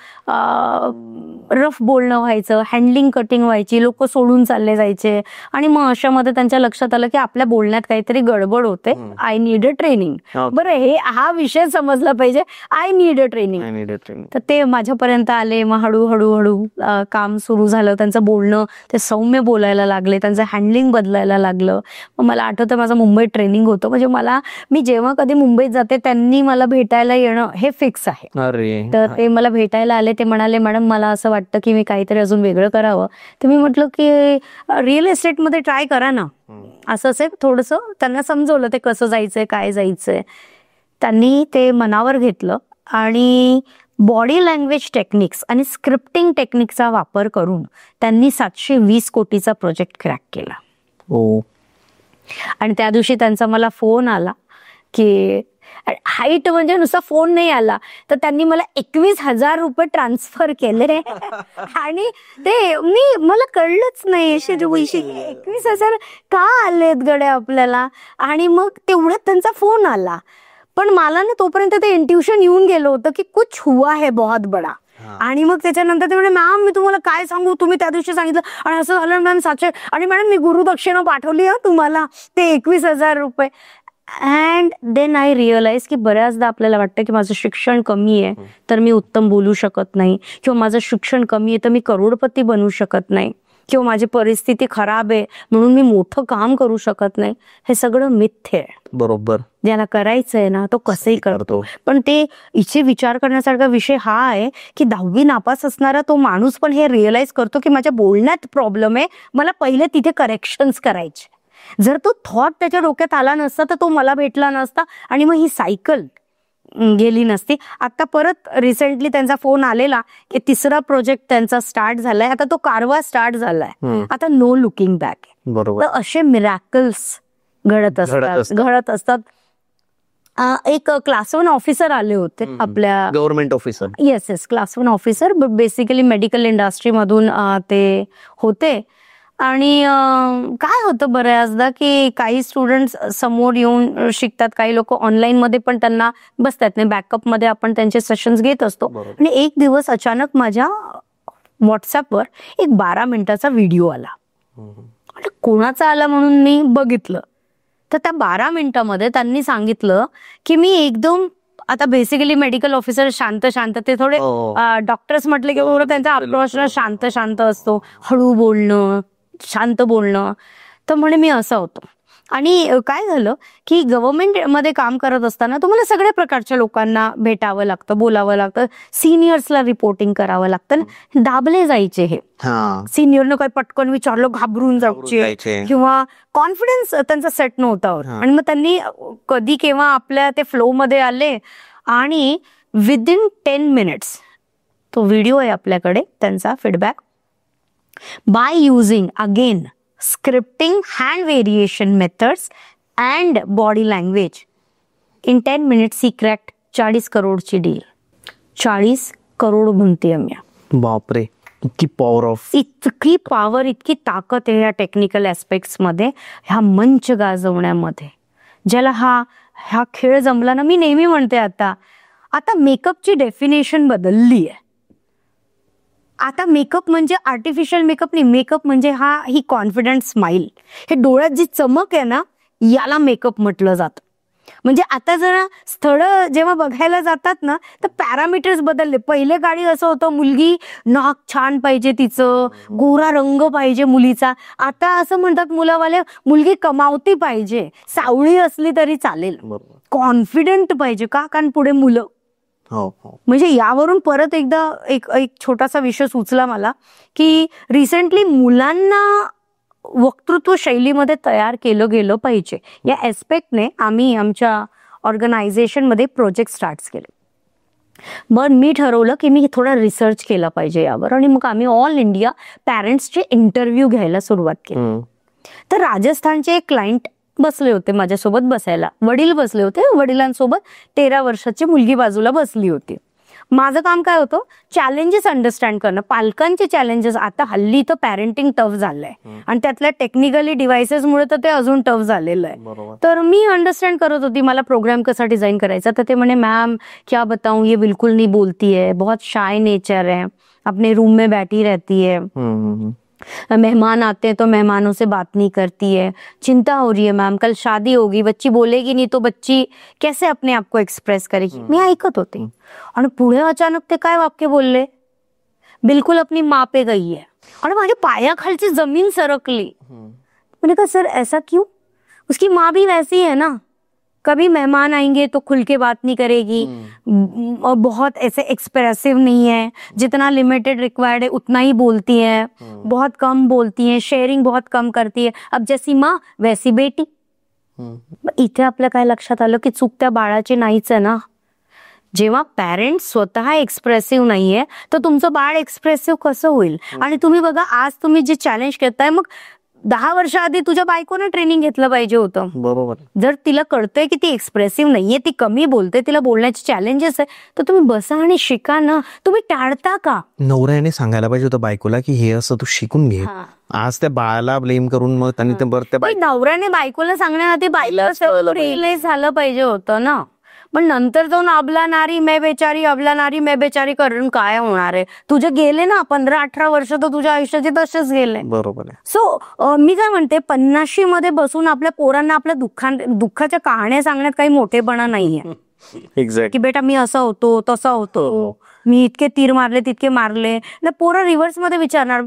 रफ बोलणं व्हायचं, हँडलिंग कटिंग व्हायची, लोक सोडून चालले जायचे. आणि मग अशामध्ये त्यांच्या लक्षात आलं की आपल्या बोलण्यात काहीतरी गडबड होते. I need a training. बरं, हा विषय समजला पाहिजे, आय नीड अ ट्रेनिंग. तर ते माझ्यापर्यंत आले. मग हळूहळू काम सुरू झालं, त्यांचं बोलणं, ते सौम्य बोलायला लागले, त्यांचं हँडलिंग बदलायला लागलं. मग मला आठवतं माझं मुंबईत ट्रेनिंग होतं. म्हणजे मी जेव्हा कधी मुंबईत जाते त्यांनी मला भेटायला येणं हे फिक्स आहे. तर ते मला भेटायला आले. ते म्हणाले, मॅडम मला असं वाटतं की मी काहीतरी अजून वेगळं करावं. तर मी म्हटलं की रिअल एस्टेटमध्ये ट्राय करा ना. असं असेल थोडंसं त्यांना समजवलं ते कसं जायचंय, काय जायचंय. त्यांनी ते मनावर घेतलं आणि बॉडी लँग्वेज टेक्निक्स आणि स्क्रिप्टिंग टेक्निकचा वापर करून त्यांनी 720 कोटीचा प्रोजेक्ट क्रॅक केला. आणि त्या दिवशी त्यांचा मला फोन आला की हाईट, म्हणजे नुसता फोन नाही आला, तर त्यांनी मला 21,000 रुपये ट्रान्सफर केले. आणि ते मला कळलंच नाही 21,000 का आलेत गड्या आपल्याला. आणि मग तेवढ्यात त्यांचा फोन आला. पण मला ना तोपर्यंत ते इंट्युशन येऊन गेलं होतं की कुछ हुआ है बहुत बडा. आणि मग त्याच्यानंतर ते म्हणजे, मॅम मी तुम्हाला काय सांगू, तुम्ही त्या दिवशी सांगितलं आणि असं झालं मॅम 700. आणि मॅडम मी गुरुदक्षिणा पाठवली तुम्हाला ते 21,000 रुपये. अँड देन आय रिअलाइज की बऱ्याचदा आपल्याला वाटतं की माझं शिक्षण कमी आहे तर मी उत्तम बोलू शकत नाही, किंवा माझं शिक्षण कमी आहे तर मी करोडपती बनू शकत नाही, किंवा माझी परिस्थिती खराब आहे म्हणून मी मोठं काम करू शकत नाही. हे सगळं मिथ्य आहे. बरोबर. ज्याला करायचंय ना तो कसंही करतो. पण ते इथे विचार करण्यासारखा विषय हा आहे की 10वी नापास असणारा तो माणूस पण हे रिअलाइज करतो की माझ्या बोलण्यात प्रॉब्लेम आहे, मला पहिले तिथे करेक्शन्स करायचे. जर तो थॉट त्याच्या डोक्यात आला नसता तर तो मला भेटला नसता आणि मग ही सायकल गेली नसती. आता परत रिसेंटली त्यांचा फोन आलेला की 3रा प्रोजेक्ट त्यांचा स्टार्ट झालाय. आता तो कारवा स्टार्ट झालाय. आता नो लुकिंग बॅक. बरोबर. तर असे मिरॅकल्स घडत असतात. एक क्लास 1 ऑफिसर आले होते आपल्या, government officer. Yes, class 1 officer, basically medical industry मधून ते होते. आणि काय होतं बऱ्याचदा की काही स्टुडंट्स समोर येऊन शिकतात, काही लोक ऑनलाईन मध्ये पण त्यांना बसतात नाही, बॅकअप मध्ये आपण त्यांचे सेशन्स घेत असतो. आणि एक दिवस अचानक माझ्या व्हॉट्सअपवर एक 12 मिनिटाचा व्हिडिओ आला. कोणाचा आला म्हणून मी बघितलं तर त्या 12 मिनिटामध्ये त्यांनी सांगितलं की मी एकदम, आता बेसिकली मेडिकल ऑफिसर शांत ते थोडे डॉक्टर्स म्हटले की बरोबर त्यांचा अप्रोच शांत असतो, हळू बोलणं, शांत बोलणं. तर म्हणे मी असा होतो. आणि काय झालं की गव्हर्नमेंट मध्ये काम करत असताना तुम्हाला सगळ्या प्रकारच्या लोकांना भेटावं लागतं, बोलावं लागतं, सिनियर्सला रिपोर्टिंग करावं लागतं. दाबले जायचे हे सिनियरनं काही पटकन विचारलं घाबरून जायचे, किंवा कॉन्फिडन्स त्यांचा सेट नव्हता. आणि मग त्यांनी कधी केव्हा आपल्या ते फ्लो मध्ये आले आणि विदिन 10 मिनिट्स तो व्हिडिओ आहे आपल्याकडे, त्यांचा feedback. By using again scripting, hand variation methods and body language, in 10 minutes he cracked 40 करोडची डील. 40 करोड म्हणते आम्ही. बापरे, इतकी पॉवर, इतकी ताकद आहे या टेक्निकल ऍस्पेक्ट्स मध्ये, ह्या मंच गाजवण्यामध्ये. ज्याला हा खेळ जमला ना, मी नेहमी म्हणते आता मेकअपची डेफिनेशन बदलली आहे. आता मेकअप म्हणजे आर्टिफिशियल मेकअप नाही, मेकअप म्हणजे ही कॉन्फिडंट स्माइल, हे डोळ्यात जी चमक आहे ना, याला मेकअप म्हटलं जातं. म्हणजे आता जरा स्थळ जेव्हा बघायला जातात ना, तर पॅरामीटर्स बदलले. पहिले काळी असं होतं, मुलगी नाक छान पाहिजे, तिचं गोरा रंग पाहिजे मुलीचा. आता असं म्हणतात मुलावाले, मुलगी कमावती पाहिजे, सावळी असली तरी चालेल, कॉन्फिडंट पाहिजे. का? कारण पुढे मुलं. म्हणजे यावरून परत एकदा एक छोटासा विषय सुचला मला, की रिसेंटली मुलांना वक्तृत्व शैलीमध्ये तयार केलं गेलं पाहिजे. या एस्पेक्टने आम्ही आमच्या ऑर्गनायझेशनमध्ये प्रोजेक्ट स्टार्ट केले. मग मी ठरवलं की मी थोडा रिसर्च केला पाहिजे यावर, आणि मग आम्ही ऑल इंडिया पॅरेंट्सचे इंटरव्ह्यू घ्यायला सुरुवात केली. तर राजस्थानचे एक क्लायंट बसले होते माझ्यासोबत बसायला, वडील बसले होते, वडिलांसोबत 13 वर्षाची मुलगी बाजूला बसली होती. माझं काम काय होतं, चॅलेंजेस अंडरस्टँड करणं, पालकांचे चॅलेंजेस. आता हल्ली तर पॅरेंटिंग टफ झालंय, आणि त्यातल्या टेक्निकली डिव्हाइसेसमुळे तर ते अजून टफ झालेलं आहे. तर मी अंडरस्टँड करत होती मला प्रोग्राम कसा डिझाईन करायचा. तर ते म्हणे, मॅम क्या बताऊं, ये बिल्कुल नहीं बोलती है, बहुत शाय नेचर है, अपने रूम में बैठी रहती है, मेहमान आते हैं तो मेहमानों से बात नहीं करती है, चिंता हो रही है मैम, कल शादी होगी, बच्ची बोलेगी नहीं तो बच्ची कैसे अपने आप को एक्सप्रेस करेगी. मी ऐकत होते, आणि पुढे अचानक ते काय वाक्य बोलले, बिल्कुल अपनी माँ पे गई है. आणि माझ्या पायाखालची जमीन सरकली. मैंने कहा सर ऐसा क्यों, उसकी माँ भी वैसी है ना, कभी मेहमान आएंगे तो खुल के बात नहीं करेगी, और बहुत ऐसे एक्सप्रेसिव नहीं है, जितना लिमिटेड रिक्वायर्ड है उतना ही बोलती है, बहुत कम बोलती है, शेयरिंग बहुत कम करती है, अब जैसी माँ वैसी बेटी. इथे आपल्या काय लक्षात आलं की चूक त्या बाळाची नाहीच आहे ना. जेव्हा पॅरेंट्स स्वतः एक्सप्रेसिव्ह नाहीये तर तुमचं बाळ एक्सप्रेसिव्ह कसं होईल. आणि तुम्ही बघा, आज तुम्ही जे चॅलेंज करताय, मग 10 वर्ष आधी तुझ्या बायकोने ट्रेनिंग घेतलं पाहिजे होतं. बरोबर. जर तिला कळतंय की ती एक्सप्रेसिव्ह नाहीये, ती कमी बोलते, तिला बोलण्याचे चॅलेंजेस आहे, तर तुम्ही बसा आणि शिका ना. तुम्ही टाळता का? नवऱ्याने सांगायला पाहिजे होतं बायकोला की हे असं तू शिकून घे. आज त्या बाळाला ब्लेम करून मग त्यांनी ते बरं त्या नवऱ्याने बायकोला सांगण्याआधी बायकोला झालं पाहिजे होतं ना. पण नंतर जाऊन अबला नारी मैं बेचारी करून काय होणार आहे. तुझे गेले ना 15-18 वर्ष तर तुझ्या आयुष्याचे तसेच गेले. बरोबर आहे. सो मी काय म्हणते, 50 मध्ये बसून आपल्या पोरांना आपल्या दुःखाच्या कहाण्या सांगण्यात काही मोठेपणा नाहीये. एक्झॅक्ट. की बेटा मी असा होतो तसा होतो, मी इतके तीर मारले तितके मारले. पोरं रिव्हर्स मध्ये विचारणार,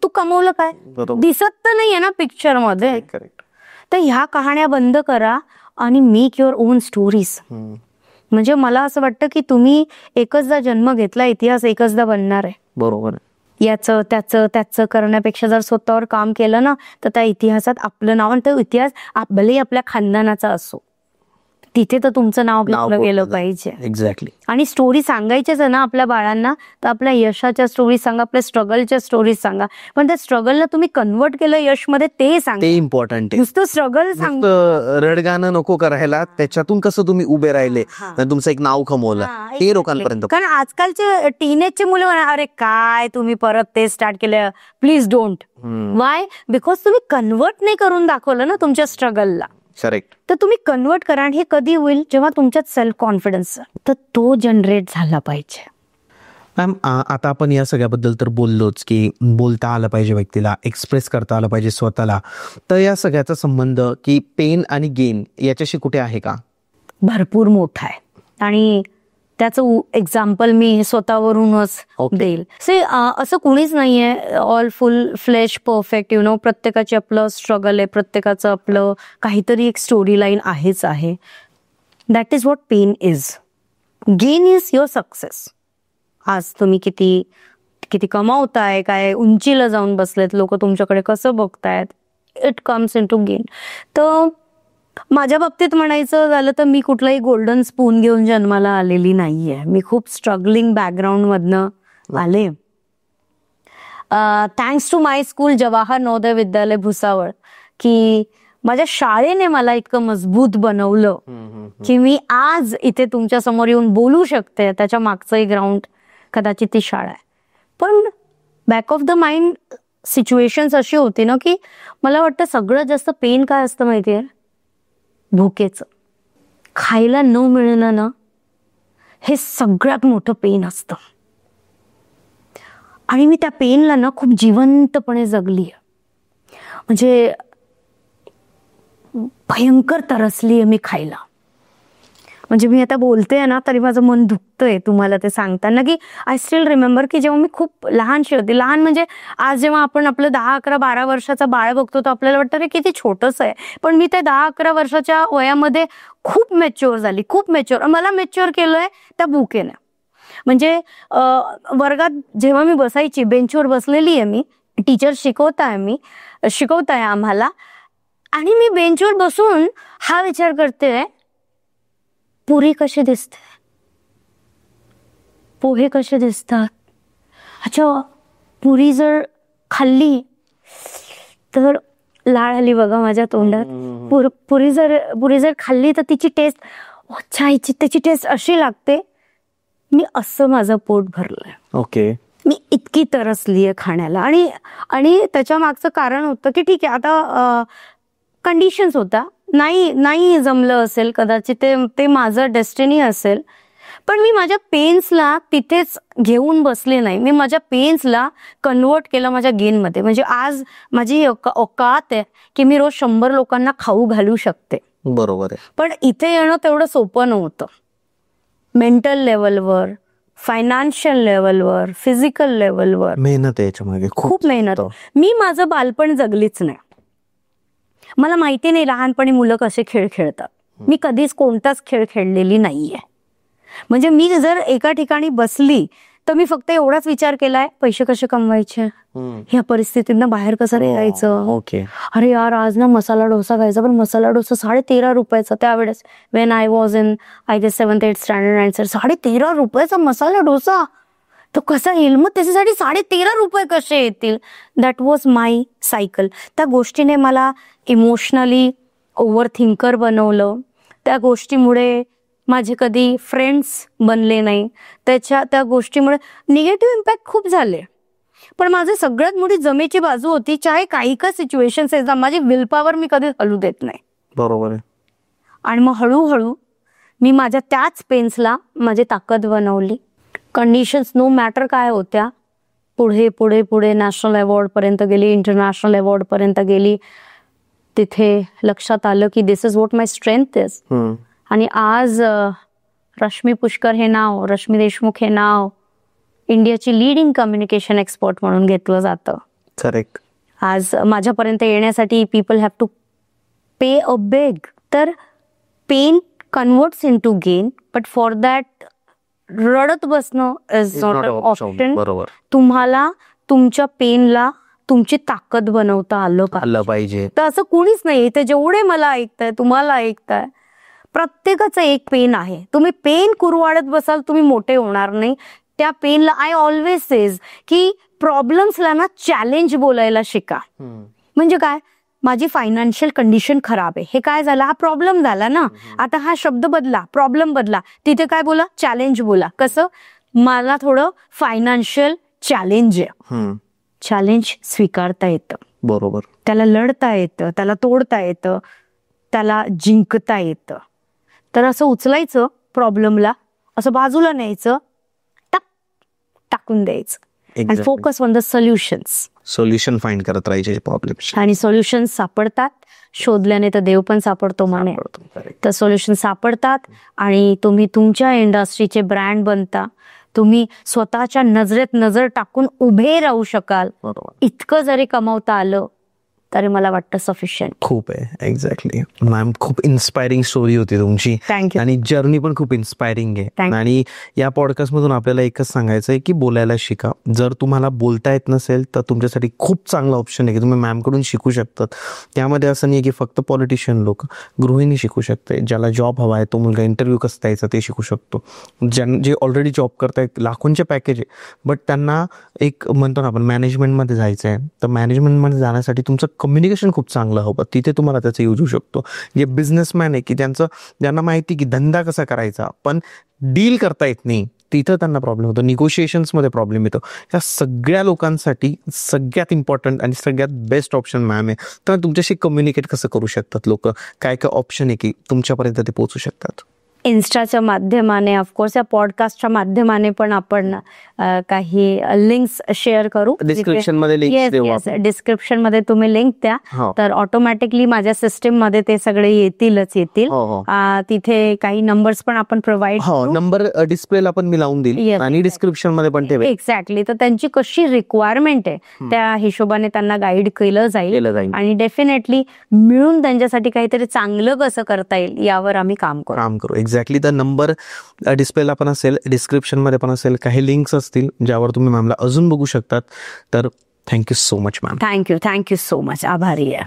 तू कमवलं काय, दिसत तर नाहीये ना पिक्चर मध्ये. तर ह्या कहाण्या बंद करा आणि मेक युअर ओन स्टोरीज. म्हणजे मला असं वाटतं की तुम्ही एकचदा जन्म घेतला, इतिहास एकचदा बनणार आहे. बरोबर. याचं त्याचं करण्यापेक्षा जर स्वतःवर काम केलं ना, तर त्या इतिहासात आपलं नाव, आणि तो इतिहास भलेही आपल्या खानदानाचा असो, तिथे तर तुमचं नाव घेतलं गेलं पाहिजे. एक्झॅक्टली. आणि स्टोरी सांगायचीच आहे ना आपल्या बाळांना, तर आपल्या यशाच्या स्टोरी सांगा, आपल्या स्ट्रगलच्या स्टोरीज सांगा. पण त्या स्ट्रगलला तुम्ही कन्वर्ट केलं यशमध्ये, ते सांगा. ते इम्पॉर्टंट आहे. नुसतं स्ट्रगल सांग, रडगाणं नको करायला, त्याच्यातून कसं तुम्ही उभे राहिले, तुमचं एक नाव कमवलं, हे लोकांपर्यंत. कारण आजकालचे टीनेजचे मुलं म्हणा, अरे काय तुम्ही परत ते स्टार्ट केलं, प्लीज डोंट. वाय? बिकॉज तुम्ही कन्वर्ट नाही करून दाखवलं ना तुमच्या स्ट्रगलला. करेक्ट. तर तुम्ही कन्वर्ट करा. आणि हे कधी होईल, जेव्हा तुमच्यात सेल्फ कॉन्फिडन्स तर तो जनरेट झाला पाहिजे. मॅम, आता आपण या सगळ्याबद्दल तर बोललोच की बोलता आलं पाहिजे व्यक्तीला, एक्सप्रेस करता आलं पाहिजे स्वतःला. तर या सगळ्याचा संबंध की पेन आणि गेन याच्याशी कुठे आहे का? भरपूर मोठा आहे, आणि त्याचं एक्झाम्पल मी स्वतःवरूनच देईल. असं कुणीच नाहीये all full flesh perfect, you know. प्रत्येकाचे आपलं स्ट्रगल आहे, प्रत्येकाचं आपलं काहीतरी एक स्टोरी लाईन आहेच आहे. That is what pain is. Gain is your success. आज तुम्ही किती कमावताय, काय उंचीला जाऊन बसलेत, लोक तुमच्याकडे कसं बघतायत, it comes in to gain. तर माझ्या बाबतीत म्हणायचं झालं तर मी कुठलाही गोल्डन स्पून घेऊन जन्माला आलेली नाहीये. मी खूप स्ट्रगलिंग बॅकग्राऊंड मधनं आले. Thanks to my school Jawahar Navodaya Vidyalaya Bhusawal, की माझ्या शाळेने मला इतकं मजबूत बनवलं की मी आज इथे तुमच्या समोर येऊन बोलू शकते. त्याच्या मागचंही ग्राउंड कदाचित ती शाळा आहे. पण back of the mind situations अशी होती ना, की मला वाटतं सगळ्यात जास्त पेन काय असतं माहितीये, भुकेचं. खायला न मिळणं ना, हे सगळ्यात मोठं पेन असतं. आणि मी त्या पेनला ना खूप जिवंतपणे जगली आहे. म्हणजे भयंकर तरसली आहे मी खायला. म्हणजे मी आता बोलते ना तरी माझं मन दुखतंय तुम्हाला ते सांगताना, की आय स्टील रिमेंबर की जेव्हा मी खूप लहानशी होते, लहान म्हणजे आज जेव्हा आपण आपलं 10, 11, 12 वर्षाचा बाळ बघतो तर आपल्याला वाटतं रे किती छोटंसं आहे, पण मी त्या 10, 11 वर्षाच्या वयामध्ये खूप मॅच्युअर झाली, खूप मॅच्युअर. मला मॅच्युअर केलंय त्या बुकेने. म्हणजे वर्गात जेव्हा मी बसायची, बेंचवर बसलेली आहे मी, टीचर शिकवताय आम्हाला, आणि मी बेंचवर बसून हा विचार करते, पुरी कशी दिसते, पोहे कसे दिसतात, अच्छा पुरी जर खाल्ली तर लाळ आली बघा माझ्या तोंडात. पुरी जर खाल्ली तर तिची टेस्ट, अच्छा त्याची टेस्ट अशी लागते. मी असं माझं पोट भरलंय. ओके. मी इतकी तरसली आहे खाण्याला. आणि त्याच्या मागचं कारण होतं की ठीक आहे आता कंडिशन्स होता, नाही जमलं असेल कदाचित, ते माझं डेस्टिनी असेल, पण मी माझ्या पेन्सला तिथेच घेऊन बसले नाही. मी माझ्या पेन्सला कन्वर्ट केलं माझ्या गेनमध्ये. म्हणजे आज माझी औकात आहे की मी रोज 100 लोकांना खाऊ घालू शकते. बरोबर आहे. पण इथे येणं तेवढं सोपं नव्हतं. मेंटल लेवलवर, फायनान्शियल लेवलवर, फिजिकल लेवलवर मेहनत आहे याच्यामागे, खूप मेहनत. मी माझं बालपण जगलीच नाही. मला माहिती नाही लहानपणी मुलं कसे खेळ खेळतात. मी कधीच कोणताच खेळ खेळलेली नाहीये. म्हणजे मी जर एका ठिकाणी बसली तर मी फक्त एवढाच विचार केलाय, पैसे कसे कमवायचे, ह्या परिस्थितीतनं बाहेर कसं यायचं. ओके. अरे यार आज ना मसाला डोसा खायचा, पण मसाला डोसा 13.5 रुपयाचा त्यावेळेस, when I was in I guess 7th 8th standard answer, 13.5 रुपयाचा मसाला डोसा तो कसा येईल, मग त्याच्यासाठी 13.5 रुपये कसे येतील. That was my cycle. त्या गोष्टीने मला इमोशनली ओव्हर थिंकर बनवलं. त्या गोष्टीमुळे माझे कधी फ्रेंड्स बनले नाही. त्या गोष्टीमुळे निगेटिव्ह इम्पॅक्ट खूप झाले. पण माझी सगळ्यात मोठी जमेची बाजू होती, चाहे काही का सिच्युएशन्स आहेत, माझी विल पॉवर मी कधी हलू देत नाही. बरोबर आहे. आणि मग हळूहळू मी माझ्या त्याच पेन्सला माझी ताकद बनवली. कंडिशन्स नो मॅटर काय होत्या, पुढे पुढे पुढे नॅशनल अवॉर्ड पर्यंत गेली, इंटरनॅशनल अवॉर्ड पर्यंत गेली. तिथे लक्षात आलं की this is what my strength is. आणि आज रश्मी पुष्कर हे नाव, रश्मी देशमुख हे नाव इंडियाची लीडिंग कम्युनिकेशन एक्सपर्ट म्हणून घेतलं जातं. करेक्ट. आज माझ्यापर्यंत येण्यासाठी people have to pay a big. तर pain converts in to gain, but for that रडत बसणं इज नॉट अ ऑप्शन. बरोबर. तुम्हाला तुमच्या पेनला तुमची ताकद बनवता आलं पाहिजे. तर असं कुणीच नाही इथे, जेवढे मला ऐकताय, तुम्हाला ऐकताय, प्रत्येकाचं एक पेन आहे. तुम्ही पेन कुरवाडत बसाल, तुम्ही मोठे होणार नाही. त्या पेनला आय ऑलवेज सेज की प्रॉब्लेम्सला ना चॅलेंज बोलायला शिका. म्हणजे काय, माझी फायनान्शियल कंडिशन खराब आहे, हे काय झालं, हा प्रॉब्लेम झाला ना, आता हा शब्द बदला, प्रॉब्लेम बदला, तिथे काय बोला, चॅलेंज बोला. कसं, मला थोडं फायनान्शियल चॅलेंज आहे. चॅलेंज स्वीकारता येतं. बरोबर. त्याला लढता येतं, त्याला तोडता येतं, त्याला जिंकता येतं. तर असं उचलायचं प्रॉब्लेमला, असं बाजूला न्यायचं, टाकून द्यायचं आणि focus on the solution find करत राहायचे प्रॉब्लेम्स. आणि सोल्युशन सापडतात. शोधल्याने तर देव पण सापडतो म्हणे. तर सोल्युशन सापडतात आणि तुम्ही तुमच्या इंडस्ट्रीचे ब्रँड बनता. तुम्ही स्वतःच्या नजरेत नजर टाकून उभे राहू शकाल. इतकं जरी कमावता आलं तरी मला वाटतं सफिशियंट. खूप आहे. एक्झॅक्टली मॅम, खूप इन्स्पायरिंग स्टोरी होती तुमची. थँक्यू. आणि जर्नी पण खूप इन्स्पायरिंग आहे. आणि या पॉडकास्ट मधून आपल्याला एकच सांगायचं आहे की बोलायला शिका. जर तुम्हाला बोलता येत नसेल तर तुमच्यासाठी खूप चांगला ऑप्शन आहे की तुम्ही मॅम कडून शिकू शकतात. त्यामध्ये असं नाही की फक्त पॉलिटिशियन लोक, गृहिणी शिकू शकते. ज्याला जॉब हवा आहे तो मुलगा इंटरव्ह्यू कसं द्यायचा ते शिकू शकतो. जे ऑलरेडी जॉब करतायत, लाखोंचे पॅकेज आहे, बट त्यांना एक म्हणतो ना आपण मॅनेजमेंटमध्ये जायचं आहे, तर मॅनेजमेंटमध्ये जाण्यासाठी तुमचं कम्युनिकेशन खूप चांगलं हवं. तिथे तुम्हाला त्याचा यूज होऊ शकतो. जे बिझनेसमॅन आहे की ज्यांना माहिती की धंदा कसा करायचा पण डील करता येत नाही, तिथं त्यांना प्रॉब्लेम होतो. निगोशिएशन्समध्ये प्रॉब्लेम येतो. या सगळ्या लोकांसाठी सगळ्यात इम्पॉर्टंट आणि सगळ्यात बेस्ट ऑप्शन मॅम आहे. तर तुमच्याशी कम्युनिकेट कसं करू शकतात लोक, काय काय ऑप्शन आहे की तुमच्यापर्यंत ते पोहोचू शकतात. इन्स्टाच्या माध्यमाने, ऑफकोर्स या पॉडकास्टच्या माध्यमाने पण आपण काही लिंक्स शेअर करू. डिस्क्रिप्शन मध्ये लिंक देऊ आपण. डिस्क्रिप्शन मध्ये तुम्ही लिंक द्या, हो. तर ऑटोमॅटिकली माझ्या सिस्टीम मध्ये ते सगळे येतील. हो, हो. तिथे काही नंबर्स पण आपण प्रोव्हाइड हो, नंबर डिस्प्लेला पण मी लावून देईल Yes, आणि डिस्क्रिप्शन मध्ये पण ठेवेल. एक्झॅक्टली. तर त्यांची कशी रिक्वायरमेंट आहे त्या हिशोबाने त्यांना गाईड केलं जाईल आणि डेफिनेटली मिळून त्यांच्यासाठी काहीतरी चांगलं कसं करता येईल यावर आम्ही काम करू. एक्झॅक्टली. तर नंबर डिस्प्लेला पण असेल, डिस्क्रिप्शन मध्ये पण असेल, काही लिंक्स असतील ज्यावर तुम्ही मॅमला अजून बघू शकतात. तर thank you so much ma'am. Thank you so much. आभारी आहे.